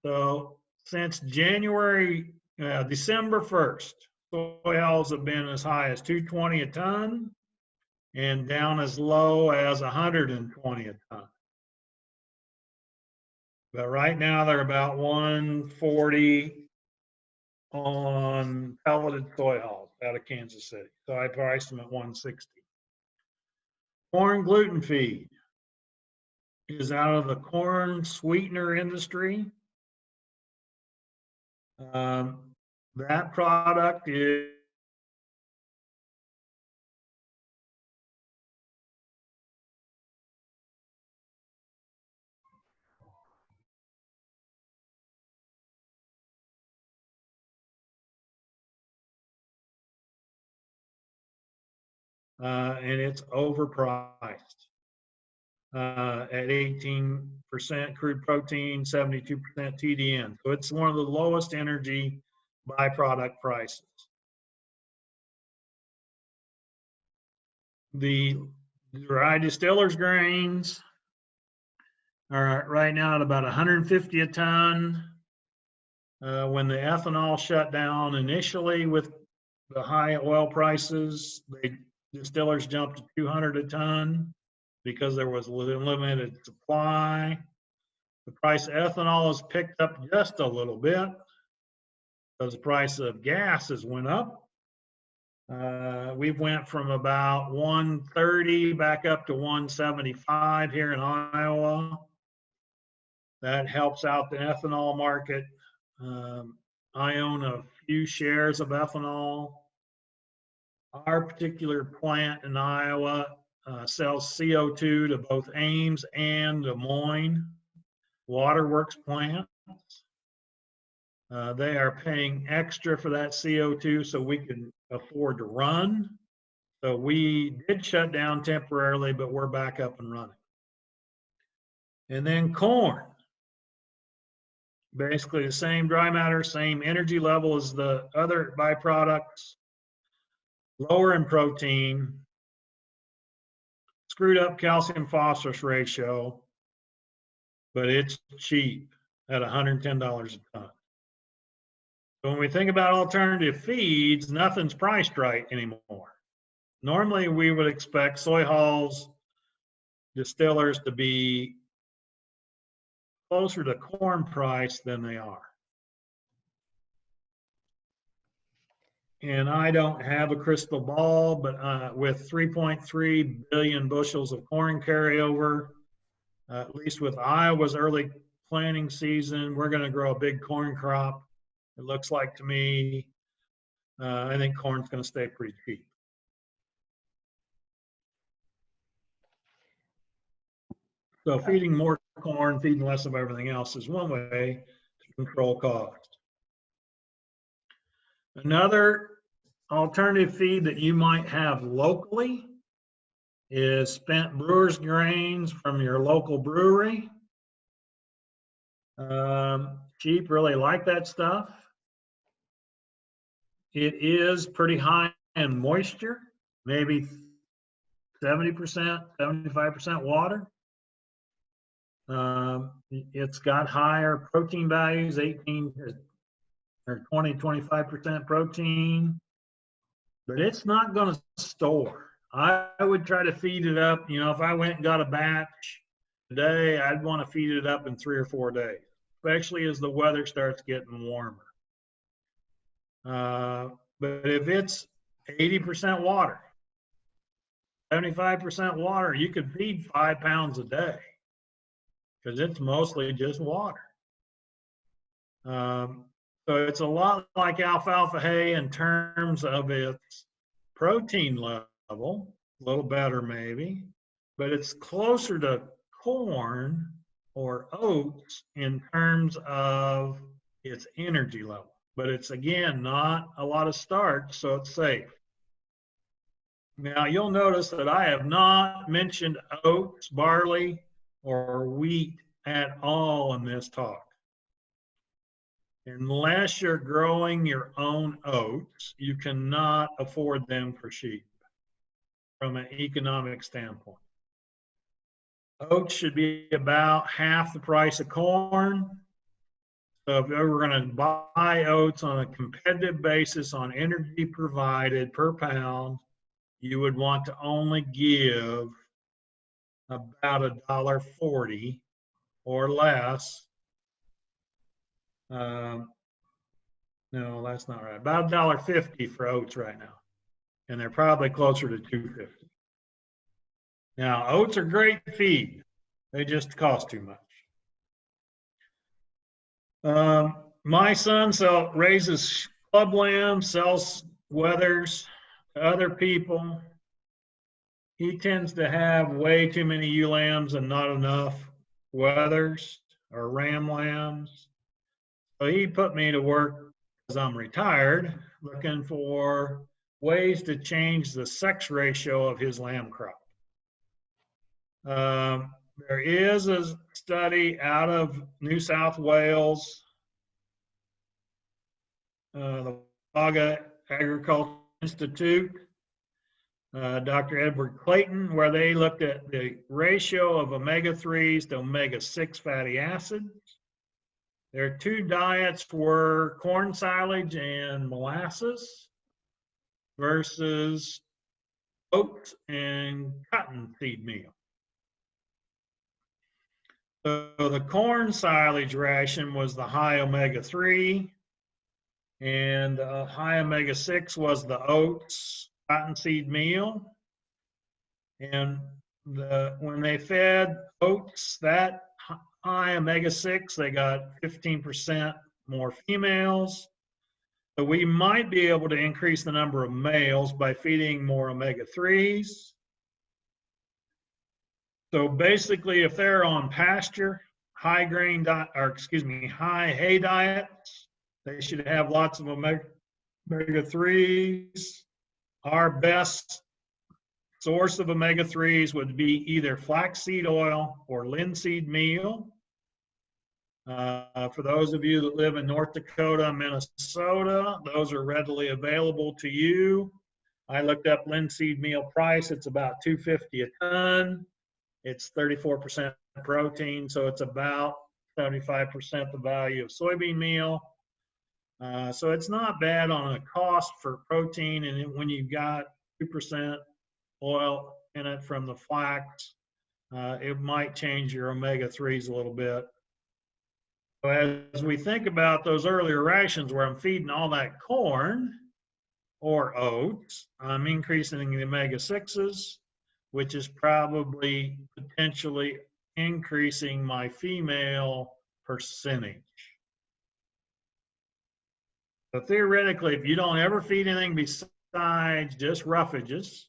So since December 1st, soy hulls have been as high as $220 a ton and down as low as $120 a ton. But right now they're about $140 on pelleted soy hulls out of Kansas City. So I priced them at $160. Corn gluten feed is out of the corn sweetener industry. That product is and it's overpriced at 18% crude protein, 72% TDN. So it's one of the lowest energy byproduct prices. The dry distillers grains are right now at about 150 a ton. When the ethanol shut down initially with the high oil prices, distillers jumped to 200 a ton because there was limited supply. The price of ethanol has picked up just a little bit because the price of gas has went up. We went from about 130 back up to 175 here in Iowa. That helps out the ethanol market. I own a few shares of ethanol. Our particular plant in Iowa sells CO2 to both Ames and Des Moines Waterworks plants. They are paying extra for that CO2 so we can afford to run. So we did shut down temporarily, but we're back up and running. And then corn. Basically the same dry matter, same energy level as the other byproducts, lower in protein, screwed up calcium phosphorus ratio, but it's cheap at $110 a ton. So when we think about alternative feeds, nothing's priced right anymore. Normally we would expect soy hulls, distillers to be closer to corn price than they are. And I don't have a crystal ball, but with 3.3 billion bushels of corn carryover, at least with Iowa's early planting season, we're going to grow a big corn crop. It looks like to me, I think corn's going to stay pretty cheap. So feeding more corn, feeding less of everything else is one way to control cost. Another alternative feed that you might have locally is spent brewer's grains from your local brewery. Sheep really like that stuff. It is pretty high in moisture, maybe 70%, 75% water. It's got higher protein values, 18 or 20, 25% protein, but it's not going to store. I would try to feed it up. You know, if I went and got a batch today, I'd want to feed it up in 3 or 4 days, especially as the weather starts getting warmer. But if it's 80% water, 75% water, you could feed 5 pounds a day because it's mostly just water. So it's a lot like alfalfa hay in terms of its protein level, a little better maybe, but it's closer to corn or oats in terms of its energy level. But it's, again, not a lot of starch, so it's safe. Now, you'll notice that I have not mentioned oats, barley, or wheat at all in this talk. Unless you're growing your own oats, you cannot afford them for sheep from an economic standpoint. Oats should be about half the price of corn. So if we're going to buy oats on a competitive basis on energy provided per pound, you would want to only give about $1.40 or less. No, that's not right. About $1.50 for oats right now. And they're probably closer to $2.50. Now, oats are great feed. They just cost too much. My son raises club lambs, sells wethers to other people. He tends to have way too many ewe lambs and not enough wethers or ram lambs. So he put me to work, because I'm retired, looking for ways to change the sex ratio of his lamb crop. There is a study out of New South Wales, the Wagga Agriculture Institute, Dr. Edward Clayton, where they looked at the ratio of omega-3s to omega-6 fatty acids. Their two diets were corn silage and molasses versus oats and cottonseed meal. So the corn silage ration was the high omega-3, and high omega-6 was the oats cottonseed meal. And when they fed oats that high omega-6, they got 15% more females. So we might be able to increase the number of males by feeding more omega-3s. So basically, if they're on pasture, high hay diets, they should have lots of omega-3s. Our best source of omega-3s would be either flaxseed oil or linseed meal. For those of you that live in North Dakota, Minnesota, those are readily available to you. I looked up linseed meal price. It's about $2.50 a ton. It's 34% protein, so it's about 75% the value of soybean meal. So it's not bad on a cost for protein, and when you've got 2% oil in it from the flax, it might change your omega-3s a little bit. So as we think about those earlier rations where I'm feeding all that corn or oats, I'm increasing the omega-6s, which is probably potentially increasing my female percentage. So theoretically, if you don't ever feed anything besides just roughages,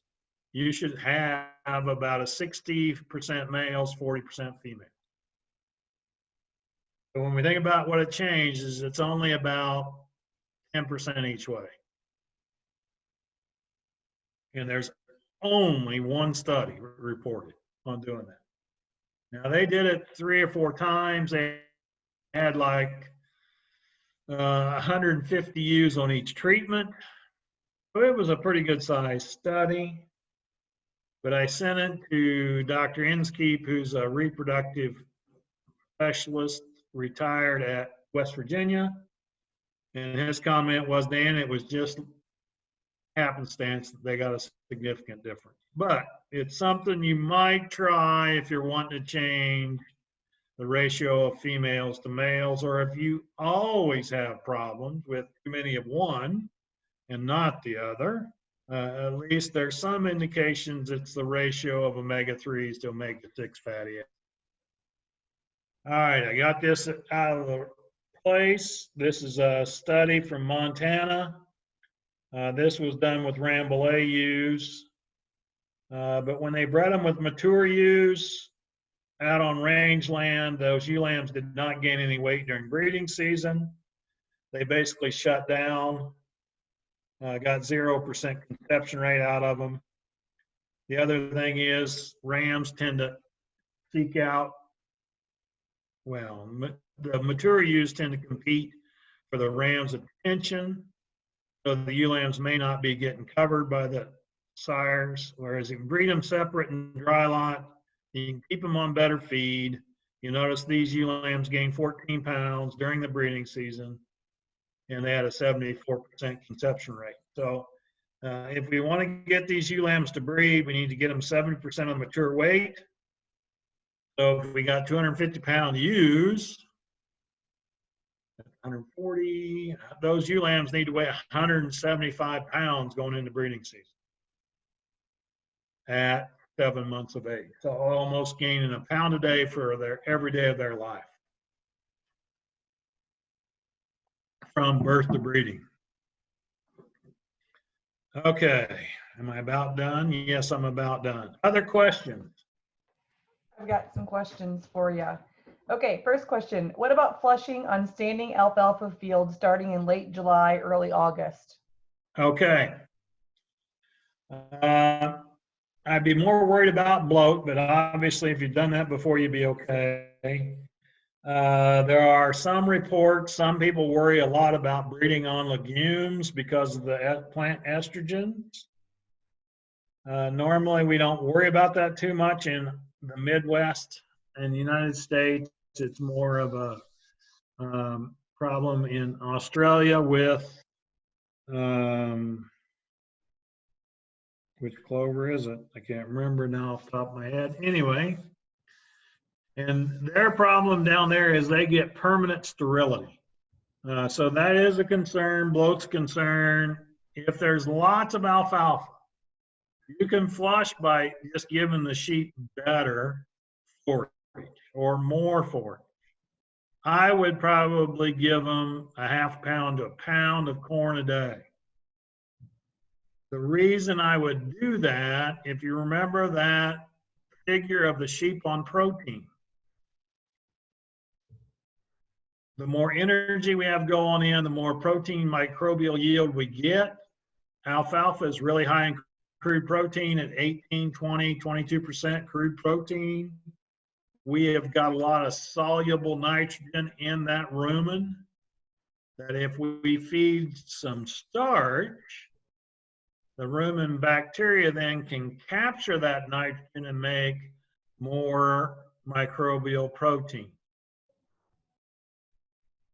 you should have about a 60% males, 40% females. So when we think about what it changes, it's only about 10% each way. And there's only one study reported on doing that. Now, they did it 3 or 4 times. They had like 150 ewes on each treatment. So it was a pretty good sized study. But I sent it to Dr. Inskeep, who's a reproductive specialist, retired at West Virginia. And his comment was, Dan, it was just happenstance that they got a significant difference. But it's something you might try if you're wanting to change the ratio of females to males, or if you always have problems with too many of one and not the other. At least there's some indications it's the ratio of omega-3s to omega-6 fatty acids. All right, I got this out of the place. This is a study from Montana. This was done with Rambouillet ewes. But when they bred them with mature ewes, out on rangeland, those ewe lambs did not gain any weight during breeding season. They basically shut down, got 0% conception rate out of them. The other thing is rams tend to seek out, well, the mature ewes tend to compete for the rams' attention. So the ewe lambs may not be getting covered by the sires, whereas you can breed them separate in dry lot. You can keep them on better feed. You notice these ewe lambs gained 14 pounds during the breeding season, and they had a 74% conception rate. So if we want to get these ewe lambs to breed, we need to get them 70% of the mature weight. So if we got 250-pound ewes, 140, those ewe lambs need to weigh 175 pounds going into breeding season at 7 months of age. So almost gaining a pound a day for every day of their life from birth to breeding. Okay, am I about done? Yes, I'm about done. Other questions? I've got some questions for you. Okay, first question. What about flushing on standing alfalfa fields starting in late July, early August? Okay. I'd be more worried about bloat, but obviously if you've done that before, you'd be okay. There are some reports, some people worry a lot about breeding on legumes because of the plant estrogens. Normally we don't worry about that too much in the Midwest and the United States. It's more of a problem in Australia with, which clover is it? I can't remember now off the top of my head. Anyway, and their problem down there is they get permanent sterility. So that is a concern, bloat's a concern. If there's lots of alfalfa, you can flush by just giving the sheep better forage or more forage. I would probably give them a half pound to a pound of corn a day. The reason I would do that, if you remember that figure of the sheep on protein, the more energy we have going in, the more protein microbial yield we get. Alfalfa is really high in crude protein at 18, 20, 22% crude protein. We have got a lot of soluble nitrogen in that rumen that if we feed some starch, the rumen bacteria then can capture that nitrogen and make more microbial protein.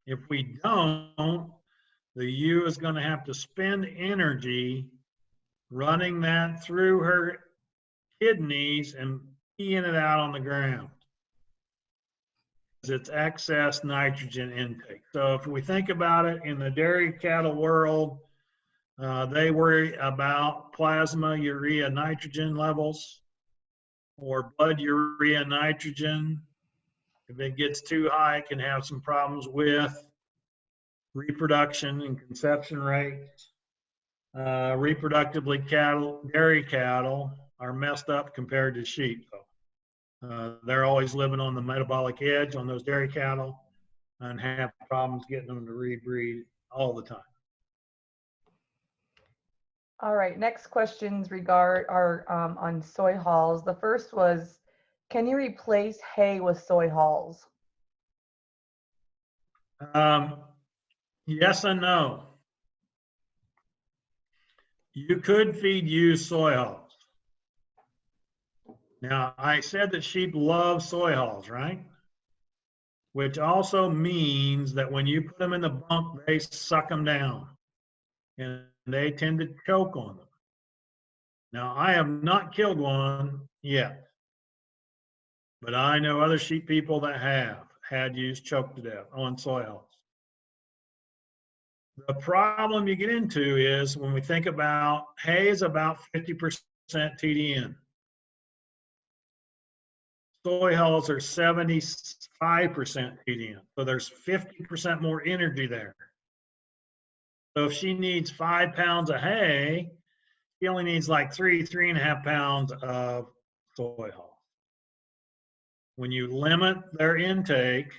If we don't, the ewe is going to have to spend energy running that through her kidneys and peeing it out on the ground. It's excess nitrogen intake. So if we think about it in the dairy cattle world, they worry about plasma urea nitrogen levels or blood urea nitrogen. If it gets too high, it can have some problems with reproduction and conception rates. Reproductively dairy cattle are messed up compared to sheep. They're always living on the metabolic edge on those dairy cattle and have problems getting them to rebreed all the time. All right, next questions are on soy hulls. The first was, can you replace hay with soy hulls? Yes and no. You could feed used soy hulls. Now, I said that sheep love soy hulls, right? Which also means that when you put them in the bunk, they suck them down and they tend to choke on them. Now, I have not killed one yet, but I know other sheep people that have had ewes choked to death on soy hulls. The problem you get into is when we think about hay is about 50% TDN. Soy hulls are 75% TDN. So there's 50% more energy there. So if she needs 5 pounds of hay, she only needs like 3.5 pounds of soy hull. when you limit their intake,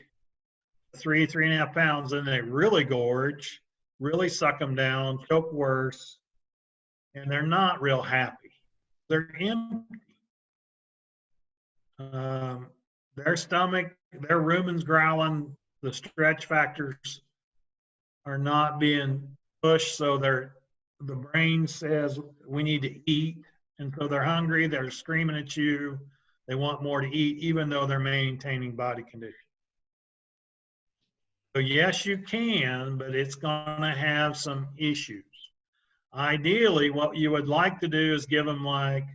3.5 pounds, then they really gorge, really suck them down, choke worse, and they're not real happy. They're empty. Their stomach, their rumen's growling, the stretch factors are not being pushed, so the brain says we need to eat, and so they're hungry, they're screaming at you, they want more to eat, even though they're maintaining body condition. So yes, you can, but it's going to have some issues. Ideally, what you would like to do is give them like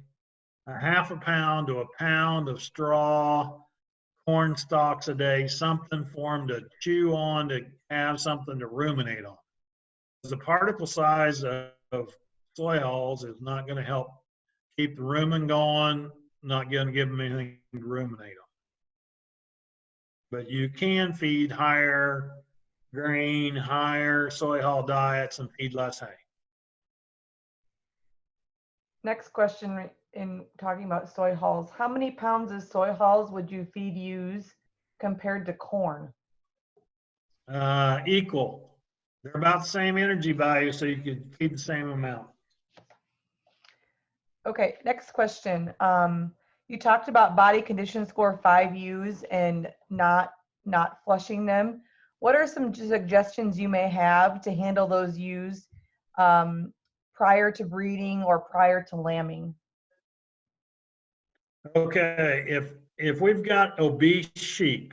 a 1/2 pound to a pound of straw, corn stalks a day, something for them to chew on, to have something to ruminate on. The particle size of soy hulls is not going to help keep the rumen going, not going to give them anything to ruminate on. But you can feed higher grain, higher soy hull diets and feed less hay. Next question in talking about soy hulls. How many pounds of soy hulls would you feed ewes compared to corn? Equal. They're about the same energy value, so you could feed the same amount. Okay, next question. You talked about body condition score 5 ewes and not flushing them. What are some suggestions you may have to handle those ewes prior to breeding or prior to lambing? Okay, if we've got obese sheep,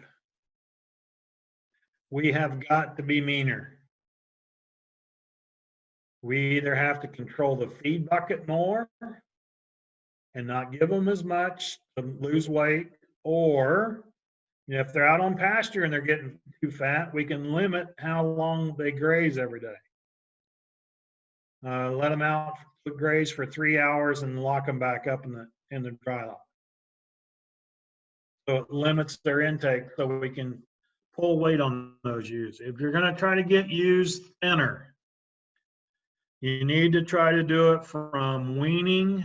we have got to be meaner. We either have to control the feed bucket more and not give them as much to lose weight, or if they're out on pasture and they're getting too fat, we can limit how long they graze every day. Let them out graze for 3 hours and lock them back up in the dry lot. So it limits their intake so we can pull weight on those ewes. If you're going to try to get ewes thinner, you need to try to do it from weaning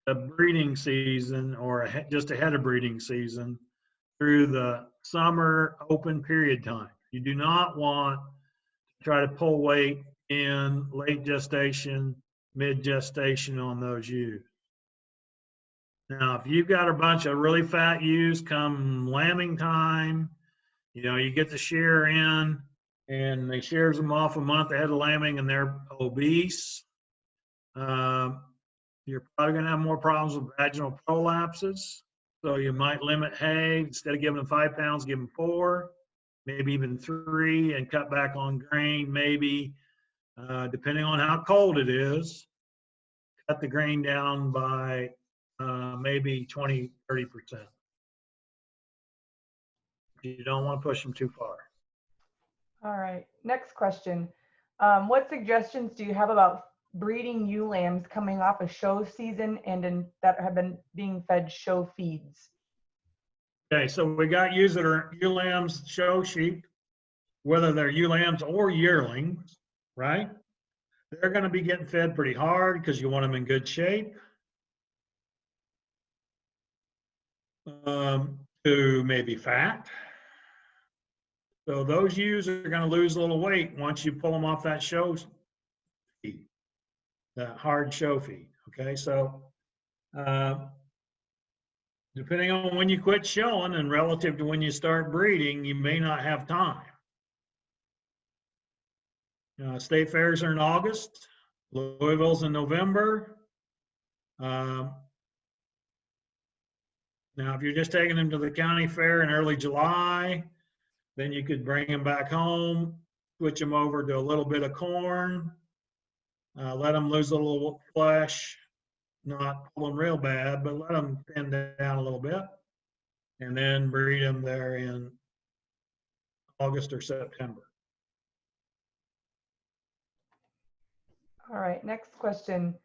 to breeding season, or just ahead of breeding season, through the summer open period time. You do not want to try to pull weight in late gestation, mid gestation on those ewes. Now, if you've got a bunch of really fat ewes come lambing time, you get the shear in and they shears them off a month ahead of lambing and they're obese, you're probably going to have more problems with vaginal prolapses. So you might limit hay. Instead of giving them 5 pounds, give them 4, maybe even 3, and cut back on grain. Maybe, depending on how cold it is, cut the grain down by maybe 20, 30%. You don't want to push them too far. All right, next question. What suggestions do you have about breeding ewe lambs coming off a show season and that have been being fed show feeds? Okay, so we got ewes that are ewe lambs, show sheep, whether they're ewe lambs or yearlings, right? They're going to be getting fed pretty hard because you want them in good shape. To maybe fat. So those ewes are going to lose a little weight once you pull them off that show feed, that hard show feed. Okay, so depending on when you quit showing and relative to when you start breeding, you may not have time. State fairs are in August, Louisville's in November. Now, if you're just taking them to the county fair in early July, then you could bring them back home, switch them over to a little bit of corn, let them lose a little flesh, not pull them real bad, but let them thin down a little bit, and then breed them there in August or September. All right, next question.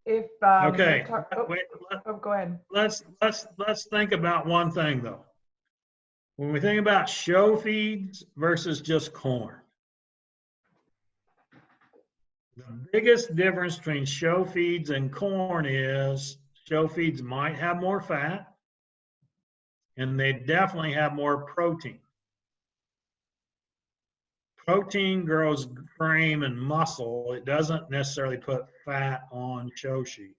If okay, go ahead. Let's think about one thing though. When we think about show feeds versus just corn, the biggest difference between show feeds and corn is show feeds might have more fat, and they definitely have more protein. Protein grows frame and muscle. It doesn't necessarily put fat on show sheep.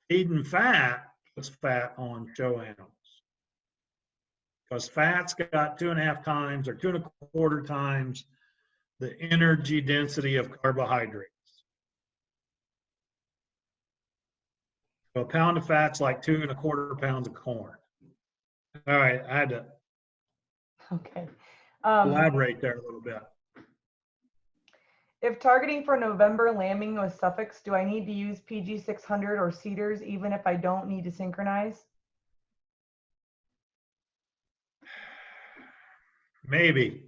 Feeding fat puts fat on show animals. Because fat's got 2.5 times or 2.25 times the energy density of carbohydrates. So a pound of fat's like 2.25 pounds of corn. All right, I had to Okay. elaborate there a little bit. If targeting for November lambing with Suffolks, do I need to use PG 600 or cedars even if I don't need to synchronize? Maybe.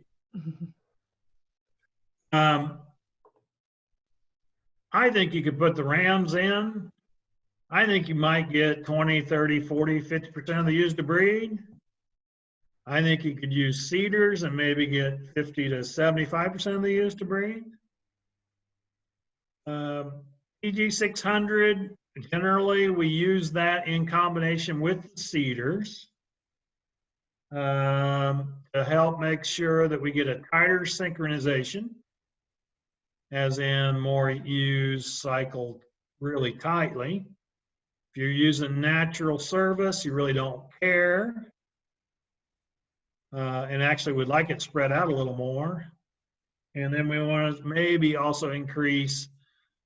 I think you could put the rams in. I think you might get 20, 30, 40, 50% of the ewes to breed. I think you could use cedars and maybe get 50 to 75% of the ewes to breed. PG 600, generally we use that in combination with cedars to help make sure that we get a tighter synchronization, as in more ewes cycled really tightly. If you're using natural service, you really don't care. And actually would like it spread out a little more. And then we want to maybe also increase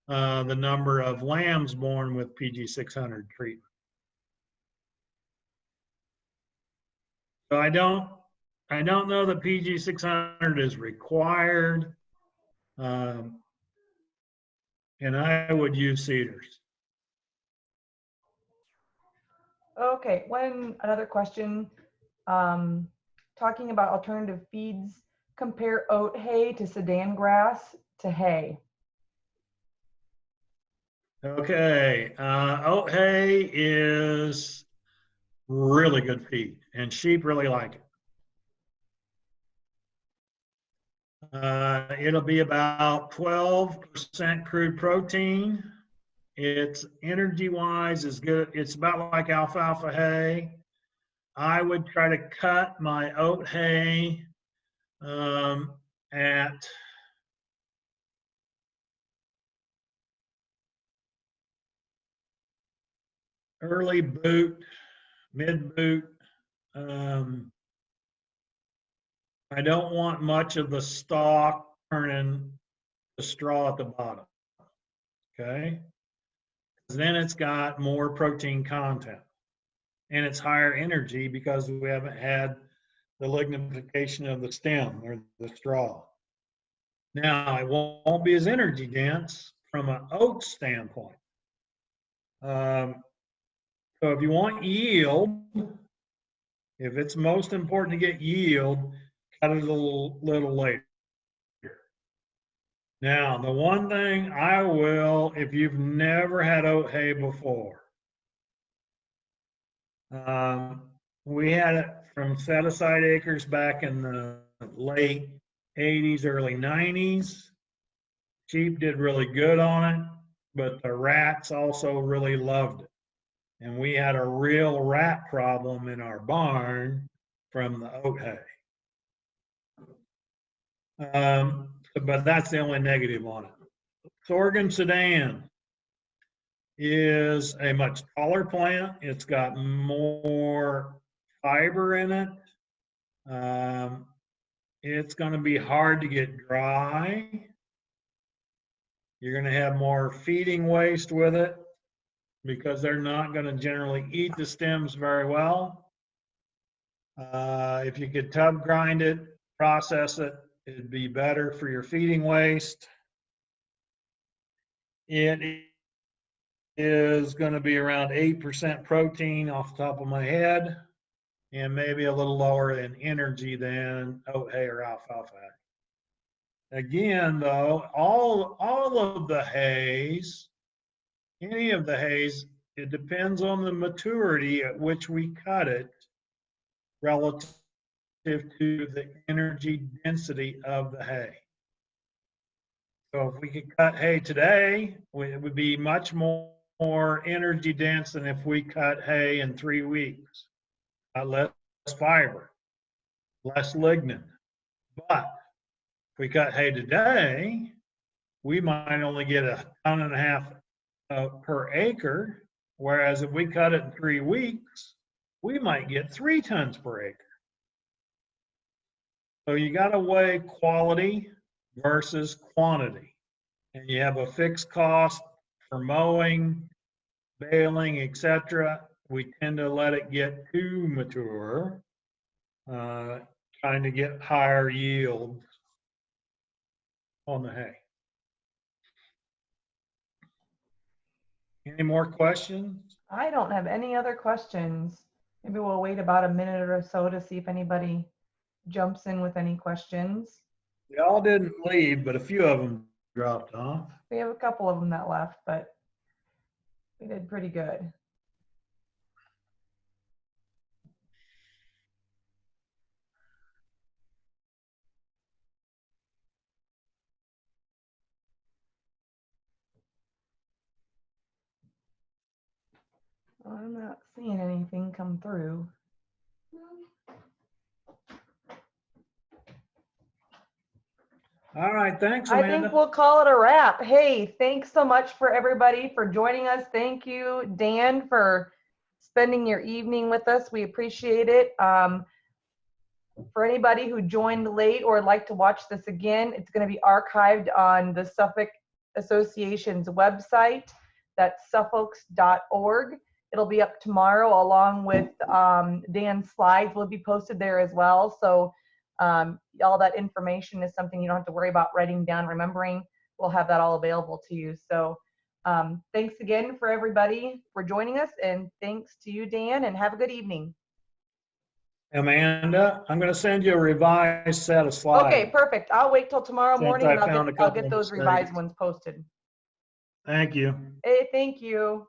the number of lambs born with PG 600 treatment. So I don't know that PG 600 is required, and I would use cedars. Okay, another question, talking about alternative feeds, compare oat hay to Sudan grass to hay. Okay, oat hay is really good feed, and sheep really like it. It'll be about 12% crude protein. It's energy-wise is good. It's about like alfalfa hay. I would try to cut my oat hay at early boot, mid boot. I don't want much of the stalk turning the straw at the bottom. Okay. Then it's got more protein content and it's higher energy because we haven't had the lignification of the stem or the straw. Now, it won't be as energy dense from an oat standpoint. So if you want yield, if it's most important to get yield, cut it a little later. Now, the one thing I will, if you've never had oat hay before, we had it from Set Aside Acres back in the late 80s, early 90s. Sheep did really good on it, but the rats also really loved it. And we had a real rat problem in our barn from the oat hay. But that's the only negative on it. Sorghum Sudan is a much taller plant. It's got more fiber in it. It's going to be hard to get dry. You're going to have more feeding waste with it because they're not going to generally eat the stems very well. If you could tub grind it, process it, it'd be better for your feeding waste. It is going to be around 8% protein off the top of my head, and maybe a little lower in energy than oat hay or alfalfa hay. Again, though, all of the hays, any of the hays, it depends on the maturity at which we cut it relative to the energy density of the hay. So if we could cut hay today, it would be much more energy dense than if we cut hay in 3 weeks. got less fiber, less lignin. But if we cut hay today, we might only get 1.5 tons per acre, whereas if we cut it in 3 weeks, we might get 3 tons per acre. So you got to weigh quality versus quantity. And you have a fixed cost for mowing, baling, etc. We tend to let it get too mature, trying to get higher yields on the hay. Any more questions? I don't have any other questions. Maybe we'll wait about a minute or so to see if anybody jumps in with any questions. They all didn't leave, but a few of them dropped off. We have a couple of them that left, but we did pretty good. I'm not seeing anything come through. All right, thanks, I Amanda. think we'll call it a wrap. Hey, thanks so much for everybody for joining us. Thank you, Dan, for spending your evening with us. We appreciate it. For anybody who joined late or would like to watch this again, it's going to be archived on the Suffolk Association's website. That's suffolks.org. It'll be up tomorrow along with Dan's slides will be posted there as well. So all that information is something you don't have to worry about writing down, remembering. We'll have that all available to you. So thanks again for everybody for joining us, and thanks to you, Dan, and have a good evening. Amanda, I'm going to send you a revised set of slides. Okay, perfect. I'll wait till tomorrow Since morning I and found a I'll couple get those mistakes. revised ones posted. Thank you. Hey, thank you.